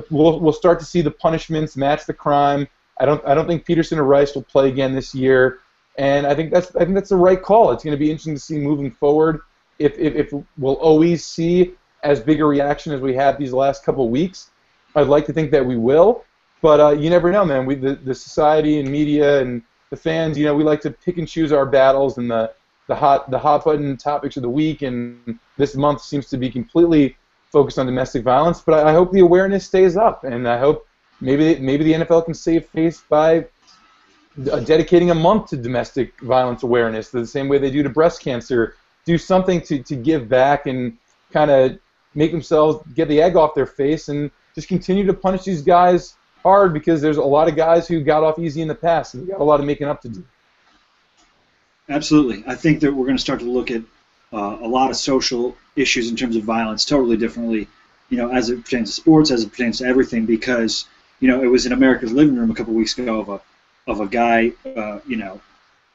we'll start to see the punishments match the crime. I don't think Peterson or Rice will play again this year, and I think that's the right call. It's going to be interesting to see moving forward if we'll always see as big a reaction as we have these last couple weeks. I'd like to think that we will, but you never know, man. The society and media and the fans, we like to pick and choose our battles and the hot button topics of the week, and this month seems to be completely focused on domestic violence. But I hope the awareness stays up, and I hope maybe the NFL can save face by dedicating a month to domestic violence awareness, the same way they do to breast cancer. Do something to give back and kind of make themselves get the egg off their face, and just continue to punish these guys hard, because there's a lot of guys who got off easy in the past, and they got a lot of making up to do. Absolutely. I think that we're going to start to look at a lot of social issues in terms of violence totally differently, as it pertains to sports, as it pertains to everything, because, it was in America's Living Room a couple weeks ago of a guy,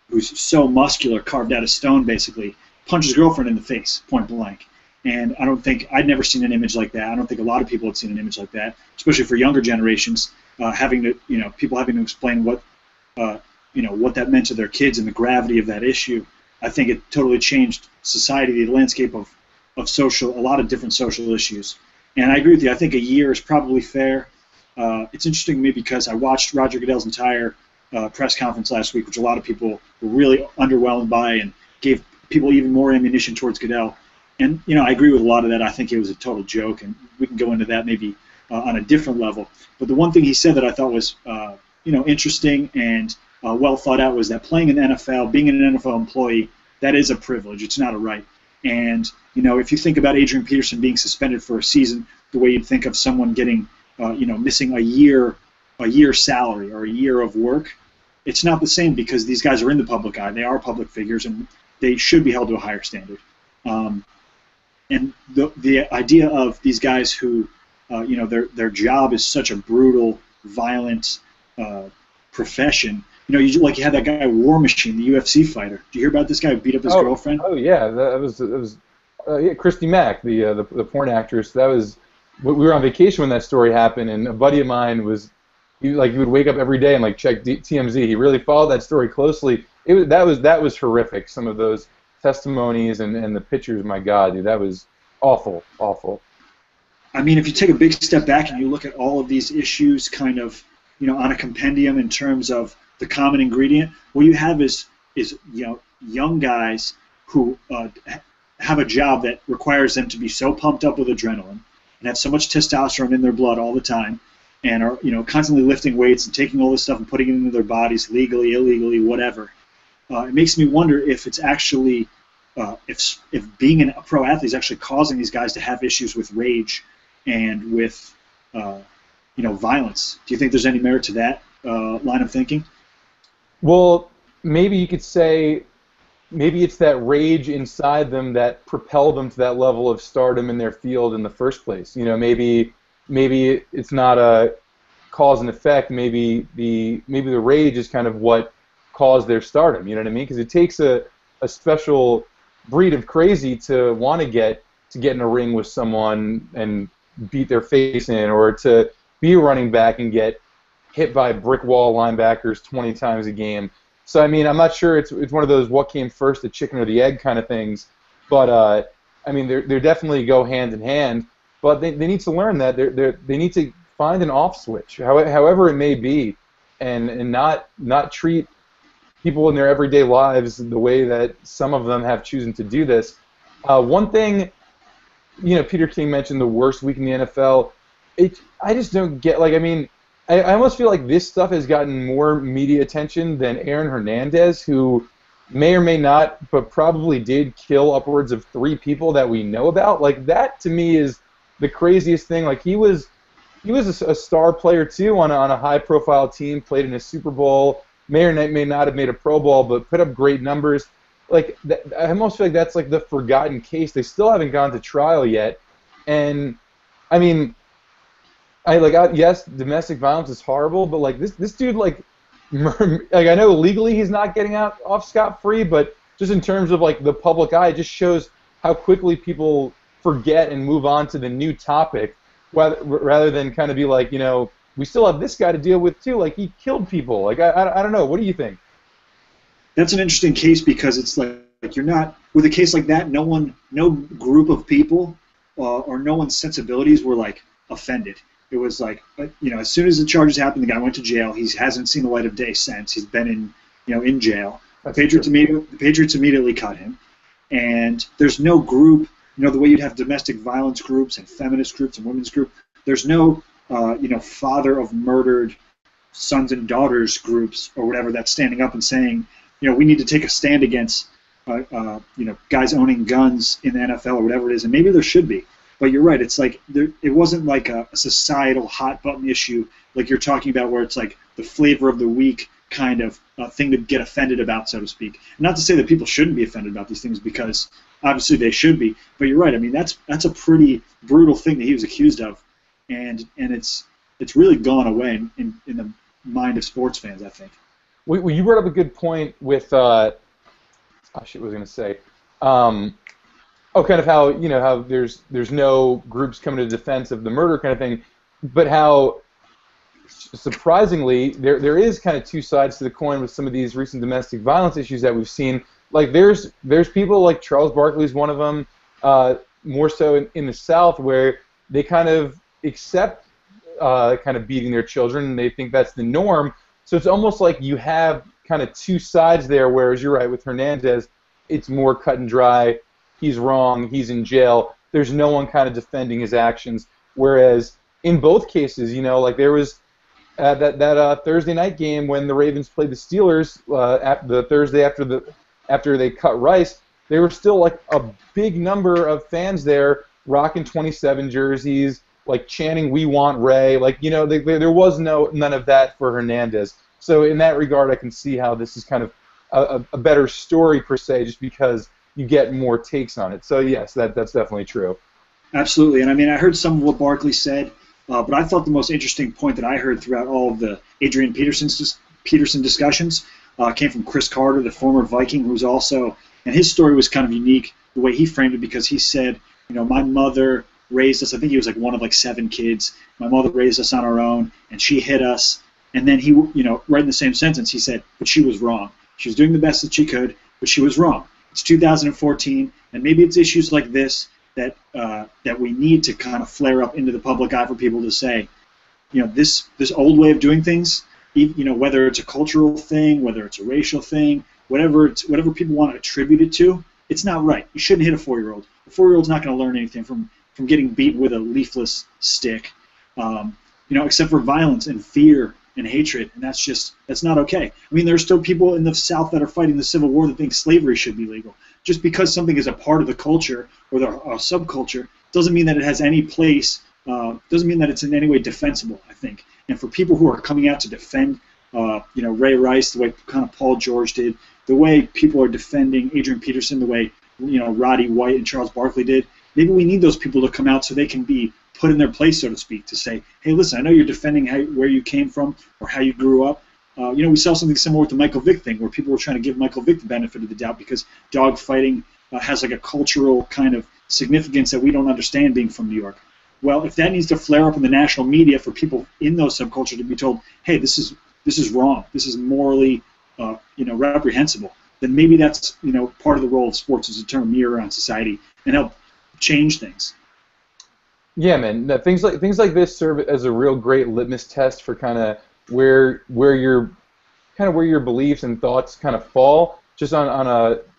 who's so muscular, carved out of stone, basically, punched his girlfriend in the face, point blank. And I'd never seen an image like that. I don't think a lot of people had seen an image like that, especially for younger generations, people having to explain what that meant to their kids and the gravity of that issue. I think it totally changed society, the landscape of a lot of different social issues. And I agree with you. I think a year is probably fair. It's interesting to me because I watched Roger Goodell's entire press conference last week, which a lot of people were really underwhelmed by and gave people even more ammunition towards Goodell. And, I agree with a lot of that. I think it was a total joke, and we can go into that maybe on a different level. But the one thing he said that I thought was, interesting and well thought out was that playing in the NFL, being an NFL employee, that is a privilege. It's not a right. And, if you think about Adrian Peterson being suspended for a season, the way you'd think of someone getting, missing a year salary or a year of work, it's not the same, because these guys are in the public eye. They are public figures, and they should be held to a higher standard. And the idea of these guys who, their job is such a brutal, violent profession. You had that guy War Machine, the UFC fighter. Did you hear about this guy who beat up his girlfriend? Oh yeah, that was Christy Mack, the porn actress. We were on vacation when that story happened, and a buddy of mine he would wake up every day and check TMZ. He really followed that story closely. That was horrific. Some of those testimonies and the pictures, my God, dude, that was awful. I mean, if you take a big step back and you look at all of these issues kind of, on a compendium in terms of the common ingredient, what you have is young guys who have a job that requires them to be so pumped up with adrenaline and have so much testosterone in their blood all the time, and are constantly lifting weights and taking all this stuff and putting it into their bodies legally, illegally, whatever. It makes me wonder if it's actually if being a pro athlete is actually causing these guys to have issues with rage and with violence. Do you think there's any merit to that line of thinking? Well, maybe you could say maybe it's that rage inside them that propelled them to that level of stardom in their field in the first place. Maybe it's not a cause and effect. Maybe the rage is kind of what caused their stardom. You know what I mean? Because it takes a special breed of crazy to want to get in a ring with someone and beat their face in, or to be a running back and get hit by brick wall linebackers 20 times a game. So, I mean, I'm not sure it's one of those what came first, the chicken or the egg kind of things. But, I mean, they definitely go hand in hand. But they need to learn that. They need to find an off switch, however it may be, and not treat people in their everyday lives the way that some of them have chosen to do this. One thing, Peter King mentioned the worst week in the NFL. I just don't get, I almost feel like this stuff has gotten more media attention than Aaron Hernandez, who may or may not, but probably did kill upwards of 3 people that we know about. Like, that to me is the craziest thing. Like, he was a star player too on a high-profile team, played in a Super Bowl, may or may not have made a Pro Bowl, but put up great numbers. Like, I almost feel like that's like the forgotten case. They still haven't gone to trial yet, and I mean, yes, domestic violence is horrible, but like this dude, like I know legally he's not getting out off scot-free, but just in terms of like the public eye, it just shows how quickly people forget and move on to the new topic, rather than kind of be like, we still have this guy to deal with too. Like, he killed people. Like, I don't know. What do you think? That's an interesting case, because it's like you're not, with a case like that, no group of people or no one's sensibilities were like offended. It was like, as soon as the charges happened, the guy went to jail. He hasn't seen the light of day since. He's been in jail. The Patriots immediately cut him, and there's no group. The way you'd have domestic violence groups and feminist groups and women's groups. There's no father of murdered sons and daughters groups or whatever that's standing up and saying, we need to take a stand against guys owning guns in the NFL or whatever it is. And maybe there should be. But you're right. It's like it wasn't like a societal hot button issue like you're talking about, where it's like the flavor of the week kind of thing to get offended about, so to speak. And not to say that people shouldn't be offended about these things, because obviously they should be. But you're right. I mean, that's a pretty brutal thing that he was accused of, and it's really gone away in the mind of sports fans, I think. Well, you brought up a good point with what was I going to say? Kind of how how there's no groups coming to defense of the murder kind of thing, but how surprisingly there is kind of two sides to the coin with some of these recent domestic violence issues that we've seen. Like there's people like Charles Barkley's one of them, more so in the South, where they kind of accept kind of beating their children, and they think that's the norm. So it's almost like you have kind of two sides there, whereas you're right, with Hernandez, it's more cut and dry. He's wrong. He's in jail. There's no one kind of defending his actions. Whereas in both cases, like there was that Thursday night game when the Ravens played the Steelers, the Thursday after they cut Rice, there were still like a big number of fans there rocking 27 jerseys, like chanting "We want Ray." Like there was none of that for Hernandez. So in that regard, I can see how this is kind of a better story per se, just because you get more takes on it. So yes, that's definitely true. Absolutely, and I mean, I heard some of what Barkley said, but I thought the most interesting point that I heard throughout all of the Adrian Peterson discussions came from Chris Carter, the former Viking, who's also, and his story was kind of unique the way he framed it, because he said, my mother raised us. I think he was like one of like 7 kids. My mother raised us on our own, and she hit us. And then he, right in the same sentence, he said, but she was wrong. She was doing the best that she could, but she was wrong. It's 2014, and maybe it's issues like this that we need to kind of flare up into the public eye for people to say, this old way of doing things, whether it's a cultural thing, whether it's a racial thing, whatever people want to attribute it to, it's not right. You shouldn't hit a 4-year-old. A 4-year-old's not going to learn anything from getting beat with a leafless stick, except for violence and fear and hatred, and that's not okay. I mean, there's still people in the South that are fighting the Civil War that think slavery should be legal. Just because something is a part of the culture or a subculture doesn't mean that it has any place, doesn't mean that it's in any way defensible, I think. And for people who are coming out to defend, Ray Rice, the way kind of Paul George did, the way people are defending Adrian Peterson, the way, Roddy White and Charles Barkley did, maybe we need those people to come out so they can be put in their place, so to speak, to say, hey, listen, I know you're defending where you came from or how you grew up. We saw something similar with the Michael Vick thing, where people were trying to give Michael Vick the benefit of the doubt because dog fighting has like a cultural kind of significance that we don't understand being from New York. Well, if that needs to flare up in the national media for people in those subcultures to be told, hey, this is wrong, this is morally reprehensible, then maybe that's part of the role of sports is to turn a mirror on society and help change things. Yeah, man. No, things like this serve as a real great litmus test for kind of where your beliefs and thoughts kind of fall, just on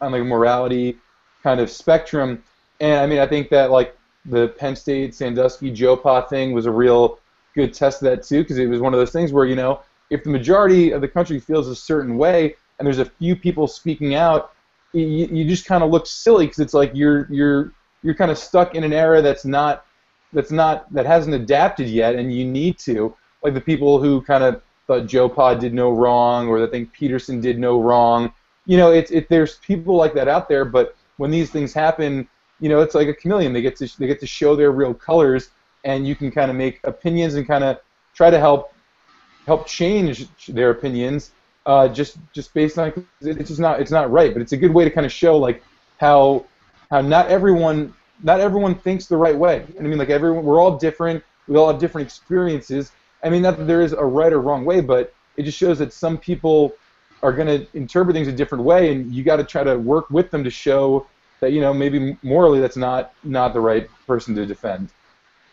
a morality kind of spectrum. And I mean, I think that like the Penn State Sandusky Joe Pa thing was a real good test of that too, because it was one of those things where if the majority of the country feels a certain way and there's a few people speaking out, you just kind of look silly because it's like you're kind of stuck in an era that hasn't adapted yet, and you need to, like the people who kind of thought Joe Pa did no wrong or that think Peterson did no wrong. There's people like that out there, but when these things happen, it's like a chameleon. They get to show their real colors, and you can kind of make opinions and kind of try to help change their opinions just based on it's not right, but it's a good way to kind of show like how not everyone thinks the right way. And I mean, like we're all different. We all have different experiences. I mean, not that there is a right or wrong way, but it just shows that some people are going to interpret things a different way, and you got to try to work with them to show that maybe morally that's not the right person to defend.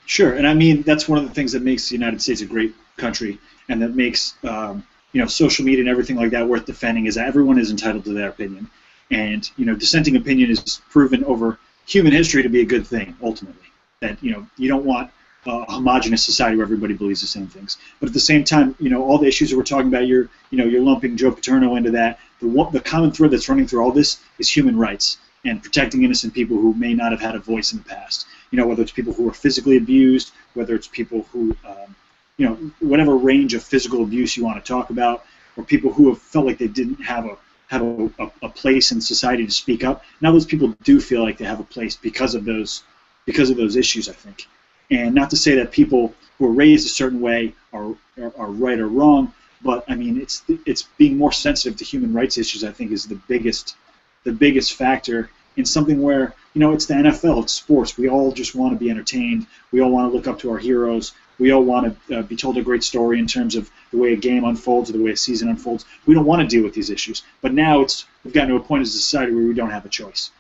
Sure, and I mean that's one of the things that makes the United States a great country, and that makes social media and everything like that worth defending, is that everyone is entitled to their opinion, and dissenting opinion is proven over human history to be a good thing ultimately. That you don't want a homogenous society where everybody believes the same things. But at the same time, all the issues that we're talking about, you're lumping Joe Paterno into that. The common thread that's running through all this is human rights and protecting innocent people who may not have had a voice in the past. Whether it's people who are physically abused, whether it's people who, whatever range of physical abuse you want to talk about, or people who have felt like they didn't have a place in society to speak up. Now those people do feel like they have a place because of those issues, I think. And not to say that people who are raised a certain way are right or wrong, but I mean it's being more sensitive to human rights issues, I think, is the biggest factor in something where it's the NFL, it's sports. We all just want to be entertained. We all want to look up to our heroes. We all want to be told a great story in terms of the way a game unfolds or the way a season unfolds. We don't want to deal with these issues. But now we've gotten to a point as a society where we don't have a choice.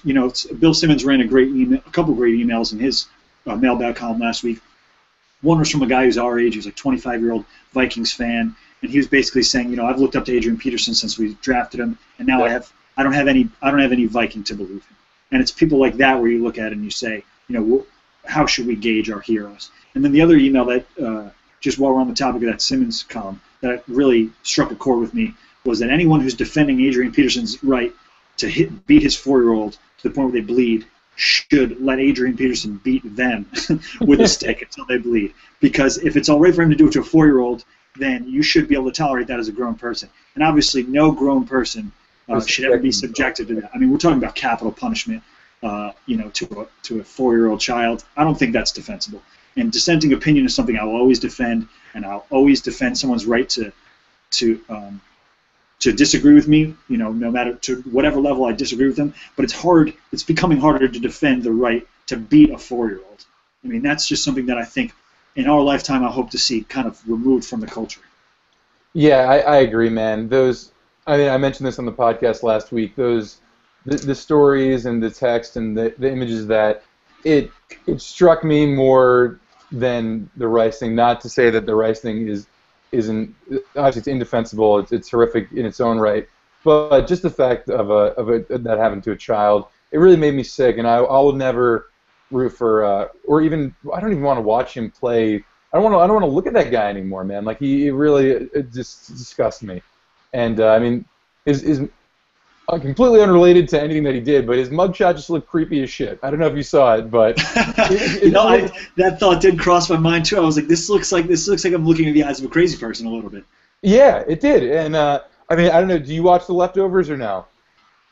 Bill Simmons ran a couple great emails in his mailbag column last week. One was from a guy who's our age. He was like 25-year-old Vikings fan, and he was basically saying, I've looked up to Adrian Peterson since we drafted him, and now I don't have any Viking to believe in. And it's people like that where you look at it and you say, how should we gauge our heroes? And then the other email that, just while we're on the topic of that Simmons column, that really struck a chord with me was that anyone who's defending Adrian Peterson's right to beat his 4-year-old to the point where they bleed should let Adrian Peterson beat them with a stick until they bleed. Because if it's all right for him to do it to a 4-year-old, then you should be able to tolerate that as a grown person. And obviously no grown person should ever be subjected to that. I mean, we're talking about capital punishment, to a 4-year-old child. I don't think that's defensible. And dissenting opinion is something I'll always defend, and I'll always defend someone's right to disagree with me. No matter to whatever level I disagree with them. But it's hard. It's becoming harder to defend the right to beat a 4-year-old. I mean, that's just something that I think in our lifetime I hope to see kind of removed from the culture. Yeah, I agree, man. I mentioned this on the podcast last week. The stories and the text and the images that it struck me more than the Rice thing. Not to say that the Rice thing isn't obviously it's indefensible. It's horrific in its own right. But just the fact of that happened to a child, it really made me sick, and I will never root for or even I don't even want to watch him play. I don't want to look at that guy anymore, man. Like he really it just disgusts me. And I mean, is completely unrelated to anything that he did, but his mugshot just looked creepy as shit. I don't know if you saw it, but that thought did cross my mind too. I was like, this looks like I'm looking in the eyes of a crazy person a little bit. Yeah, it did. And I mean, I don't know. Do you watch The Leftovers or no?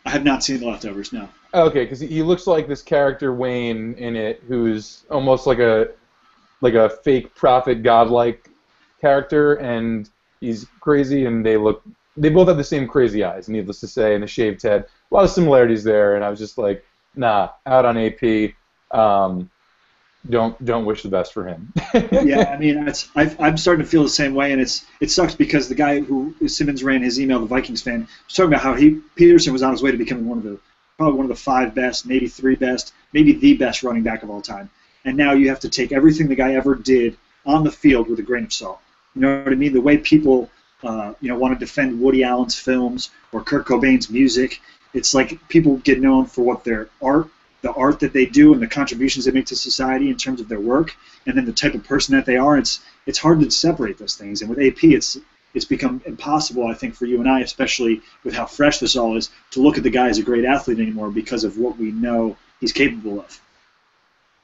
I have not seen The Leftovers. No. Okay, because he looks like this character Wayne in it, who's almost like a fake prophet, godlike character, and he's crazy, and they both have the same crazy eyes, needless to say, and the shaved head. A lot of similarities there, and I was just like, nah, out on AP. Don't wish the best for him. Yeah, I mean, I'm starting to feel the same way, and it sucks because the guy who Simmons ran his email, the Vikings fan, was talking about how Peterson was on his way to becoming probably one of the 5 best, maybe 3 best, maybe the best running back of all time. And now you have to take everything the guy ever did on the field with a grain of salt. You know what I mean? The way people want to defend Woody Allen's films or Kurt Cobain's music, it's like people get known for what their art, the art that they do, and the contributions they make to society in terms of their work, and then the type of person that they are. It's hard to separate those things. And with AP, it's become impossible, I think, for you and I, especially with how fresh this all is, to look at the guy as a great athlete anymore because of what we know he's capable of.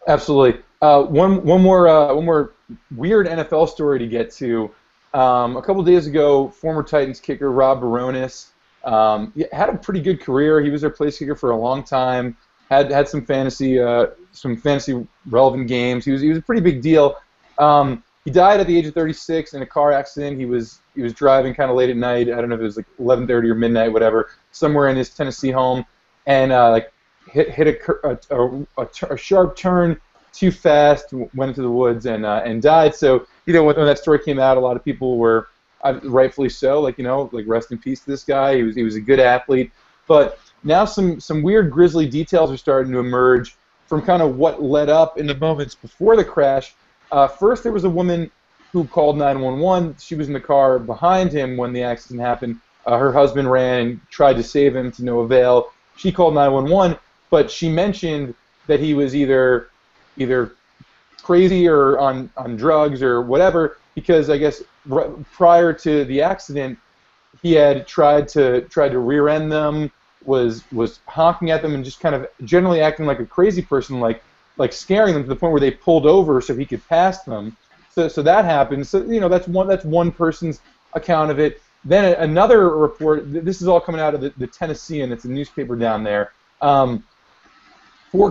Absolutely. One more weird NFL story to get to. A couple days ago, former Titans kicker Rob Bironas had a pretty good career. He was their place kicker for a long time. Had some fantasy relevant games. He was a pretty big deal. He died at the age of 36 in a car accident. He was driving kind of late at night. I don't know if it was like 11:30 or midnight, whatever, somewhere in his Tennessee home, and hit a sharp turn too fast, went into the woods, and died. So when that story came out, a lot of people were rightfully so, like rest in peace to this guy. He was a good athlete, but now some weird grisly details are starting to emerge from kind of what led up in the moments before the crash. First, there was a woman who called 911. She was in the car behind him when the accident happened. Her husband ran and tried to save him to no avail. She called 911, but she mentioned that he was either crazy or on drugs or whatever, because I guess prior to the accident, he had tried to rear end them, was honking at them, and just kind of generally acting like a crazy person, like scaring them to the point where they pulled over so he could pass them. So that happened. So that's one person's account of it. Then another report. This is all coming out of the Tennessean. It's a newspaper down there. 4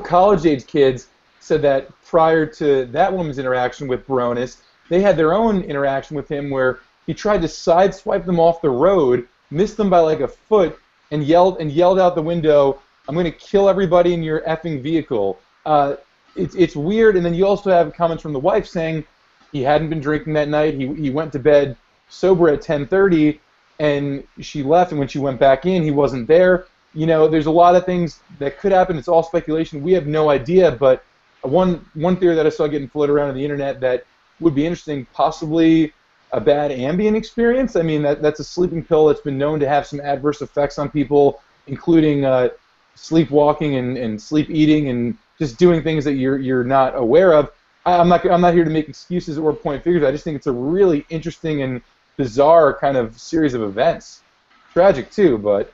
college-age kids said that prior to that woman's interaction with Bironas, they had their own interaction with him where he tried to sideswipe them off the road, missed them by like a foot, and yelled out the window, "I'm going to kill everybody in your effing vehicle." It's weird. And then you also have comments from the wife saying he hadn't been drinking that night. He went to bed sober at 10:30, and she left, and when she went back in, he wasn't there. There's a lot of things that could happen. It's all speculation. We have no idea, but one theory that I saw getting floated around on the internet that would be interesting, possibly a bad Ambien experience. I mean, that's a sleeping pill that's been known to have some adverse effects on people, including sleepwalking and sleep eating and just doing things that you're not aware of. I'm not here to make excuses or point fingers. I just think it's a really interesting and bizarre kind of series of events. Tragic too, but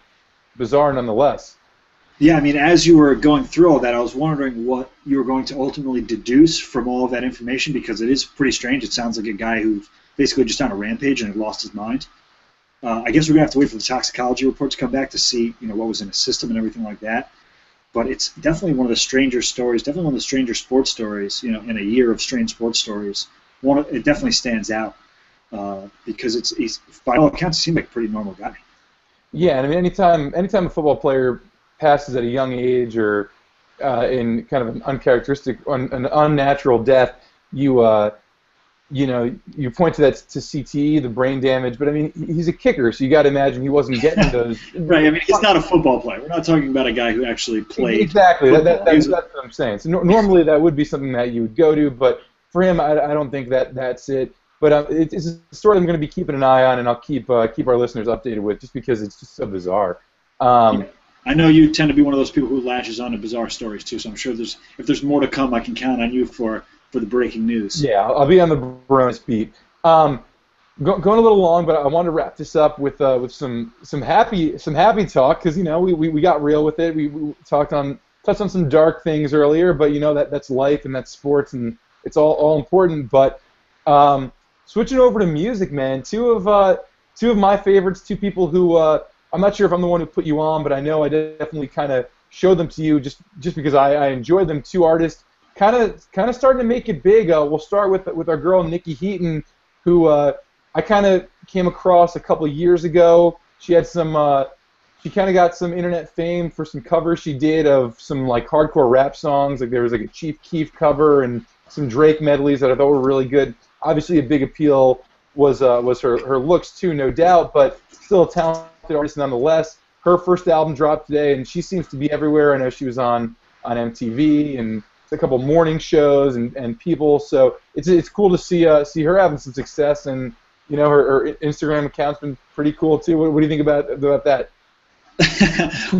bizarre nonetheless. Yeah, I mean, as you were going through all that, I was wondering what you were going to ultimately deduce from all of that information, because it is pretty strange. It sounds like a guy who's basically just on a rampage and had lost his mind. I guess we're going to have to wait for the toxicology report to come back to see, what was in his system and everything like that. But it's definitely one of the stranger stories, definitely one of the stranger sports stories, in a year of strange sports stories. It definitely stands out because he's by all accounts, he seemed like a pretty normal guy. Yeah, and I mean, anytime a football player passes at a young age or in kind of an uncharacteristic, an unnatural death, you point to that to CTE, the brain damage, but I mean, he's a kicker, so you got to imagine he wasn't getting those. Right. I mean, he's not a football player. We're not talking about a guy who actually played. Exactly. That's what I'm saying. So normally that would be something that you would go to, but for him, I don't think that's it. But it's a story I'm going to be keeping an eye on, and I'll keep our listeners updated with, just because it's just so bizarre. Yeah. I know you tend to be one of those people who latches on to bizarre stories too, so I'm sure if there's more to come, I can count on you for the breaking news. Yeah, I'll be on the Bironas beat. Going a little long, but I wanted to wrap this up with some happy talk, because we got real with it. We touched on some dark things earlier, but that's life and that's sports, and it's all important. But switching over to music, man, two of my favorites, two people who I'm not sure if I'm the one who put you on, but I know I definitely kind of showed them to you just because I enjoyed them. Two artists kind of starting to make it big. We'll start with our girl Niykee Heaton, who I kind of came across a couple of years ago. She had she kind of got some internet fame for some covers she did of some like hardcore rap songs. Like there was like a Chief Keef cover and some Drake medleys that I thought were really good. Obviously, a big appeal was her looks too, no doubt, but still a talented artist nonetheless. Her first album dropped today, and she seems to be everywhere. I know she was on MTV and a couple morning shows and people. So it's cool to see her having some success, and her Instagram account's been pretty cool too. What do you think about that?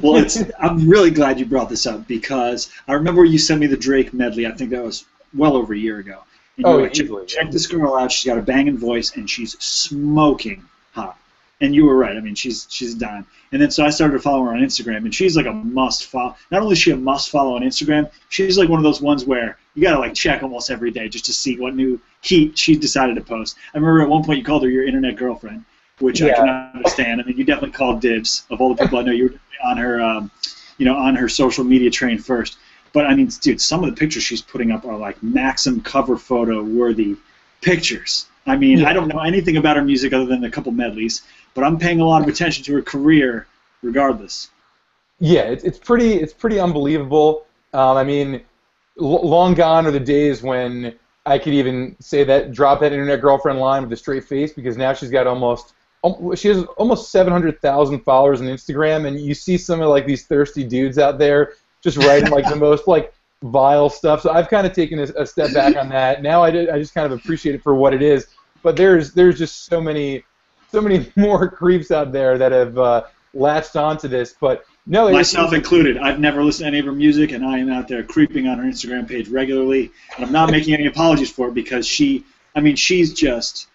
Well, I'm really glad you brought this up, because I remember you sent me the Drake medley. I think that was well over a year ago. And you were like, check this girl out. She's got a banging voice, and she's smoking hot. And you were right. I mean, she's a dime. And then so I started to follow her on Instagram, and she's like a must follow. Not only is she a must follow on Instagram, she's like one of those ones where you gotta like check almost every day just to see what new heat she decided to post. I remember at one point you called her your internet girlfriend, which I can understand. I mean, you definitely called dibs. Of all the people I know, you were on her, on her social media train first. But I mean, dude, some of the pictures she's putting up are like Maxim cover photo worthy pictures. I mean, I don't know anything about her music other than a couple medleys, but I'm paying a lot of attention to her career regardless. Yeah, it's pretty unbelievable. I mean, long gone are the days when I could even say that, drop that internet girlfriend line with a straight face, because now she has almost 700,000 followers on Instagram, and you see some of like these thirsty dudes out there just writing like the most like vile stuff. So I've kind of taken a step back on that. Now I just kind of appreciate it for what it is. But there's just so many more creeps out there that have latched onto this. But no, myself included. I've never listened to any of her music, and I am out there creeping on her Instagram page regularly. And I'm not making any apologies for it, because she's just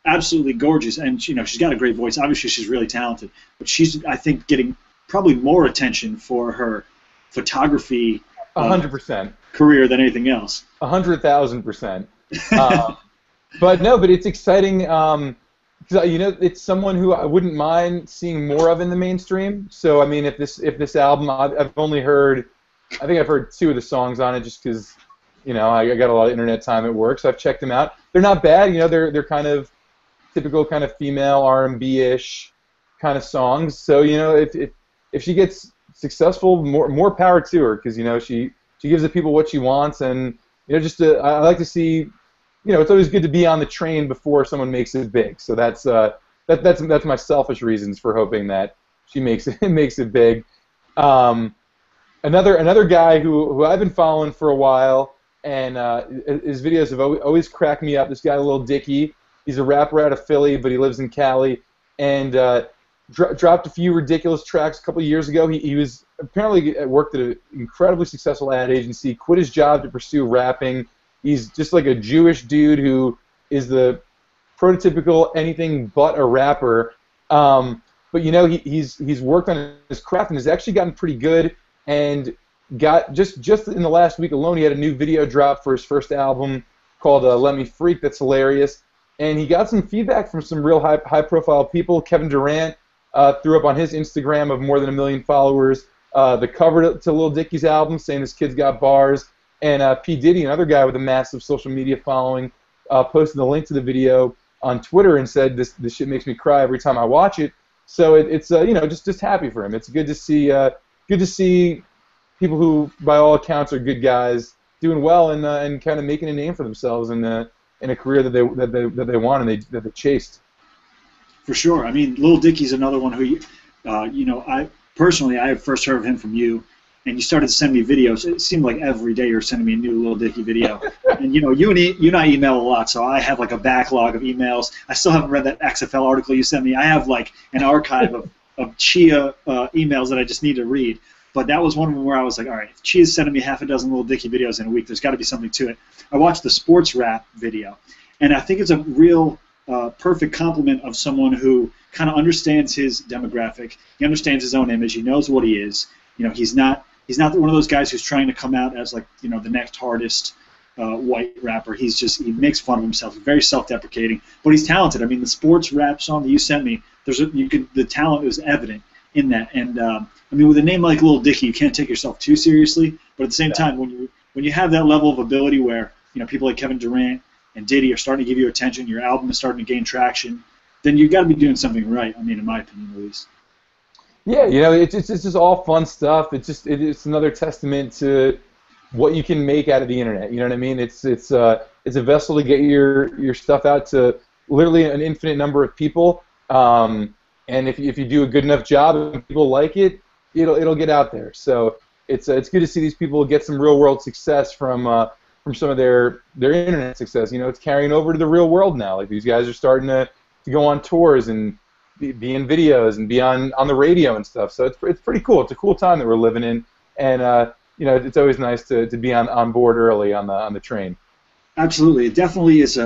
absolutely gorgeous, and she's got a great voice. Obviously, she's really talented, but she's, I think, getting probably more attention for her photography 100% career than anything else. 100,000%. But it's exciting. Because it's someone who I wouldn't mind seeing more of in the mainstream. So I mean, if this album, I've only heard, I think I've heard 2 of the songs on it, just because I got a lot of internet time at work, so I've checked them out. They're not bad. They're kind of typical kind of female R&B-ish kind of songs. So if she gets successful, more power to her, because she gives the people what she wants, and I like to see. It's always good to be on the train before someone makes it big. So that's my selfish reasons for hoping that she makes it big. Another guy who I've been following for a while, and his videos have always cracked me up. This guy, Lil Dicky, he's a rapper out of Philly, but he lives in Cali, and dropped a few ridiculous tracks a couple of years ago. He was apparently worked at an incredibly successful ad agency, quit his job to pursue rapping. He's just like a Jewish dude who is the prototypical anything but a rapper. But he's worked on his craft and has actually gotten pretty good, and got just in the last week alone, he had a new video drop for his first album called Let Me Freak. That's hilarious. And he got some feedback from some real high profile people. Kevin Durant threw up on his Instagram of more than 1 million followers the cover to Lil Dicky's album, saying this kid's got bars. And P. Diddy, another guy with a massive social media following, posted the link to the video on Twitter and said, this shit makes me cry every time I watch it. So it's just happy for him. It's good to see people who, by all accounts, are good guys doing well and kind of making a name for themselves in a career that they want and that they chased. For sure. I mean, Lil Dicky's another one who, I personally, I have first heard of him from you. and you started to send me videos. It seemed like every day you were sending me a new Lil Dicky video. And you know, you and I email a lot, so I have like a backlog of emails. I still haven't read that XFL article you sent me. I have like an archive of Chia emails that I just need to read. But that was one of them where I was like, all right, if Chia's sending me half a dozen Lil Dicky videos in a week, there's got to be something to it. I watched the sports rap video, and I think it's a real perfect compliment of someone who kind of understands his demographic. He understands his own image. He knows what he is. You know, he's not one of those guys who's trying to come out as like, you know, the next hardest white rapper. He makes fun of himself. He's very self-deprecating, but he's talented. I mean, the sports rap song that you sent me, the talent was evident in that. And I mean, with a name like Lil Dicky, you can't take yourself too seriously. But at the same time, when you have that level of ability where, you know, people like Kevin Durant and Diddy are starting to give you attention, your album is starting to gain traction, then you've got to be doing something right. I mean, in my opinion, at least. Yeah, you know, it's just all fun stuff. It's another testament to what you can make out of the internet. You know what I mean? It's a vessel to get your stuff out to literally an infinite number of people. And if you do a good enough job and people like it, it'll get out there. So it's good to see these people get some real world success from some of their internet success. You know, it's carrying over to the real world now. Like, these guys are starting to go on tours and be in videos and be on the radio and stuff. So it's pretty cool. It's a cool time that we're living in, and you know, it's always nice to be on board early on the train. Absolutely, it definitely is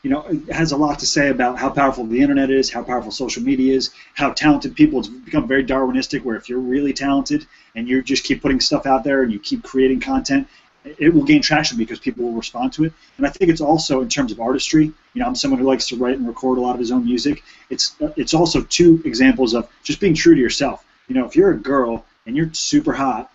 you know, it has a lot to say about how powerful the internet is, how powerful social media is, how talented people. It's become very Darwinistic, where if you're really talented and you just keep putting stuff out there and you keep creating content, it will gain traction because people will respond to it. And I think it's also, in terms of artistry, you know, I'm someone who likes to write and record a lot of his own music. It's also two examples of just being true to yourself. You know, if you're a girl and you're super hot,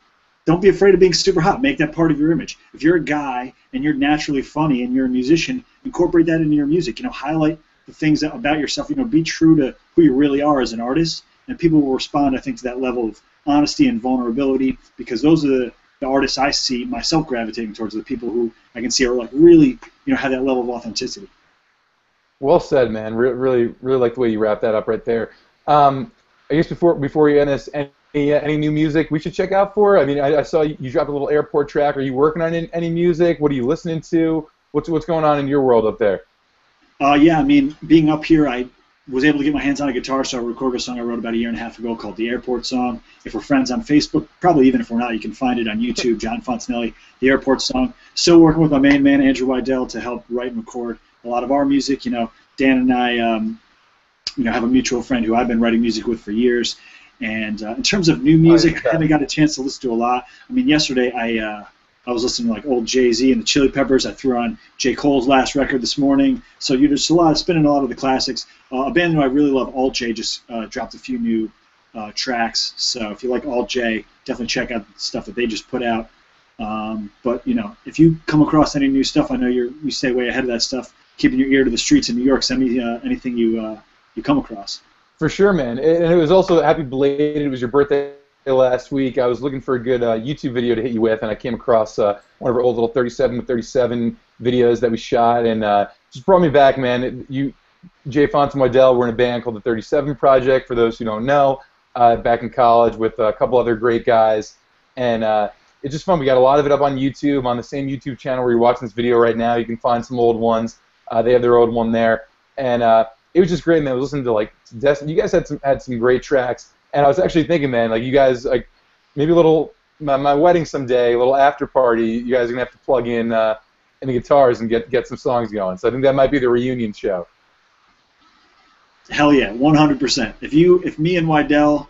don't be afraid of being super hot. Make that part of your image. If you're a guy and you're naturally funny and you're a musician, incorporate that into your music. You know, highlight the things about yourself. You know, be true to who you really are as an artist, and people will respond, I think, to that level of honesty and vulnerability, because those are the artists I see myself gravitating towards, the people who I can see are like really, you know, have that level of authenticity. Well said, man. Really like the way you wrap that up right there. I guess before we end this, any new music we should check out for? I mean, I saw you dropped a little airport track. Are you working on any music? What are you listening to? What's going on in your world up there? Yeah, I mean, being up here, I was able to get my hands on a guitar, so I recorded a song I wrote about a year and a half ago called The Airport Song. If we're friends on Facebook, probably even if we're not, you can find it on YouTube, John Fontanelli, The Airport Song. Still working with my main man, Andrew Weidel, to help write and record a lot of our music. You know, Dan and I, you know, have a mutual friend who I've been writing music with for years. And in terms of new music, I haven't got a chance to listen to a lot. I mean, yesterday I was listening to like old Jay-Z and the Chili Peppers. I threw on J. Cole's last record this morning. So you're just spinning a lot of the classics. A band who I really love, Alt J, just dropped a few new tracks. So if you like Alt J, definitely check out the stuff that they just put out. But you know, if you come across any new stuff, I know you stay way ahead of that stuff. Keeping your ear to the streets in New York. Send me anything you come across. For sure, man. And it was also happy belated. It was your birthday last week. I was looking for a good YouTube video to hit you with, and I came across one of our old little 37 videos that we shot, and just brought me back, man. Jay Font and Weidel were in a band called the 37 Project, for those who don't know, back in college with a couple other great guys, and it's just fun. We got a lot of it up on YouTube, on the same YouTube channel where you're watching this video right now. You can find some old ones. They have their old one there, and it was just great, man. I was listening to like Destiny. You guys had some great tracks. And I was actually thinking, man, like you guys, like maybe a little my wedding someday, a little after party. You guys are gonna have to plug in the guitars and get some songs going. So I think that might be the reunion show. Hell yeah, 100%. If me and Weidel,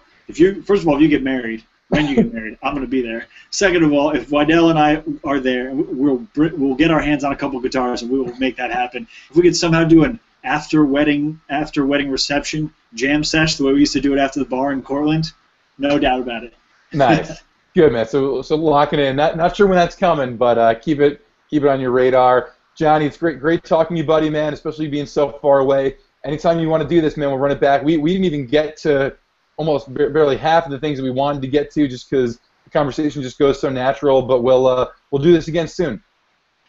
first of all, if you get married, when you get married, I'm gonna be there. Second of all, if Weidel and I are there, we'll get our hands on a couple guitars and we will make that happen. If we could somehow do an after wedding reception jam sesh, the way we used to do it after the bar in Cortland, no doubt about it. Nice, good, man. So locking in. Not sure when that's coming, but keep it on your radar. Johnny, it's great talking to you, buddy, man. Especially being so far away. Anytime you want to do this, man, we'll run it back. We didn't even get to almost barely half of the things that we wanted to get to, just because the conversation just goes so natural. But we'll do this again soon.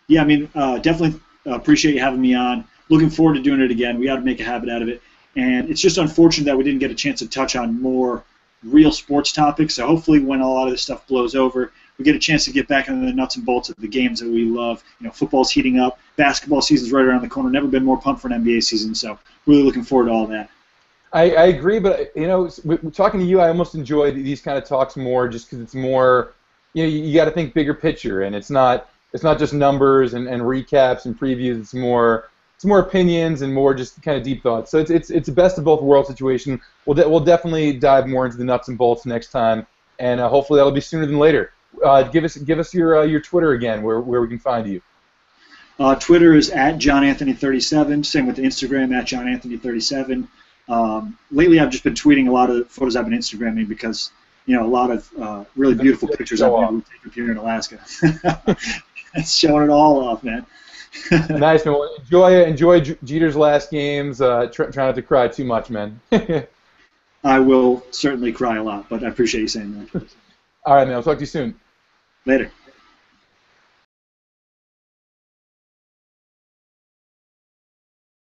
Yeah, I mean, definitely appreciate you having me on. Looking forward to doing it again. We got to make a habit out of it. And it's just unfortunate that we didn't get a chance to touch on more real sports topics. So hopefully when a lot of this stuff blows over, we get a chance to get back into the nuts and bolts of the games that we love. Football's heating up. Basketball season's right around the corner. Never been more pumped for an NBA season, so really looking forward to all that. I agree, but talking to you, I almost enjoy these kind of talks more, just because it's more, you got to think bigger picture, and it's not just numbers and recaps and previews. It's more opinions and more just kind of deep thoughts. So it's a best of both worlds situation. We'll definitely dive more into the nuts and bolts next time, and hopefully that'll be sooner than later. Give us your Twitter again, where we can find you. Twitter is @JohnAnthony37. Same with Instagram @JohnAnthony37. Lately, I've just been tweeting a lot of Photos I've been Instagramming because a lot of really beautiful pictures I've been able to take up here in Alaska. It's showing it all off, man. Nice, man. Well, enjoy Jeter's last games. Try not to cry too much, man. I will certainly cry a lot, but I appreciate you saying that. All right, man. I'll talk to you soon. Later.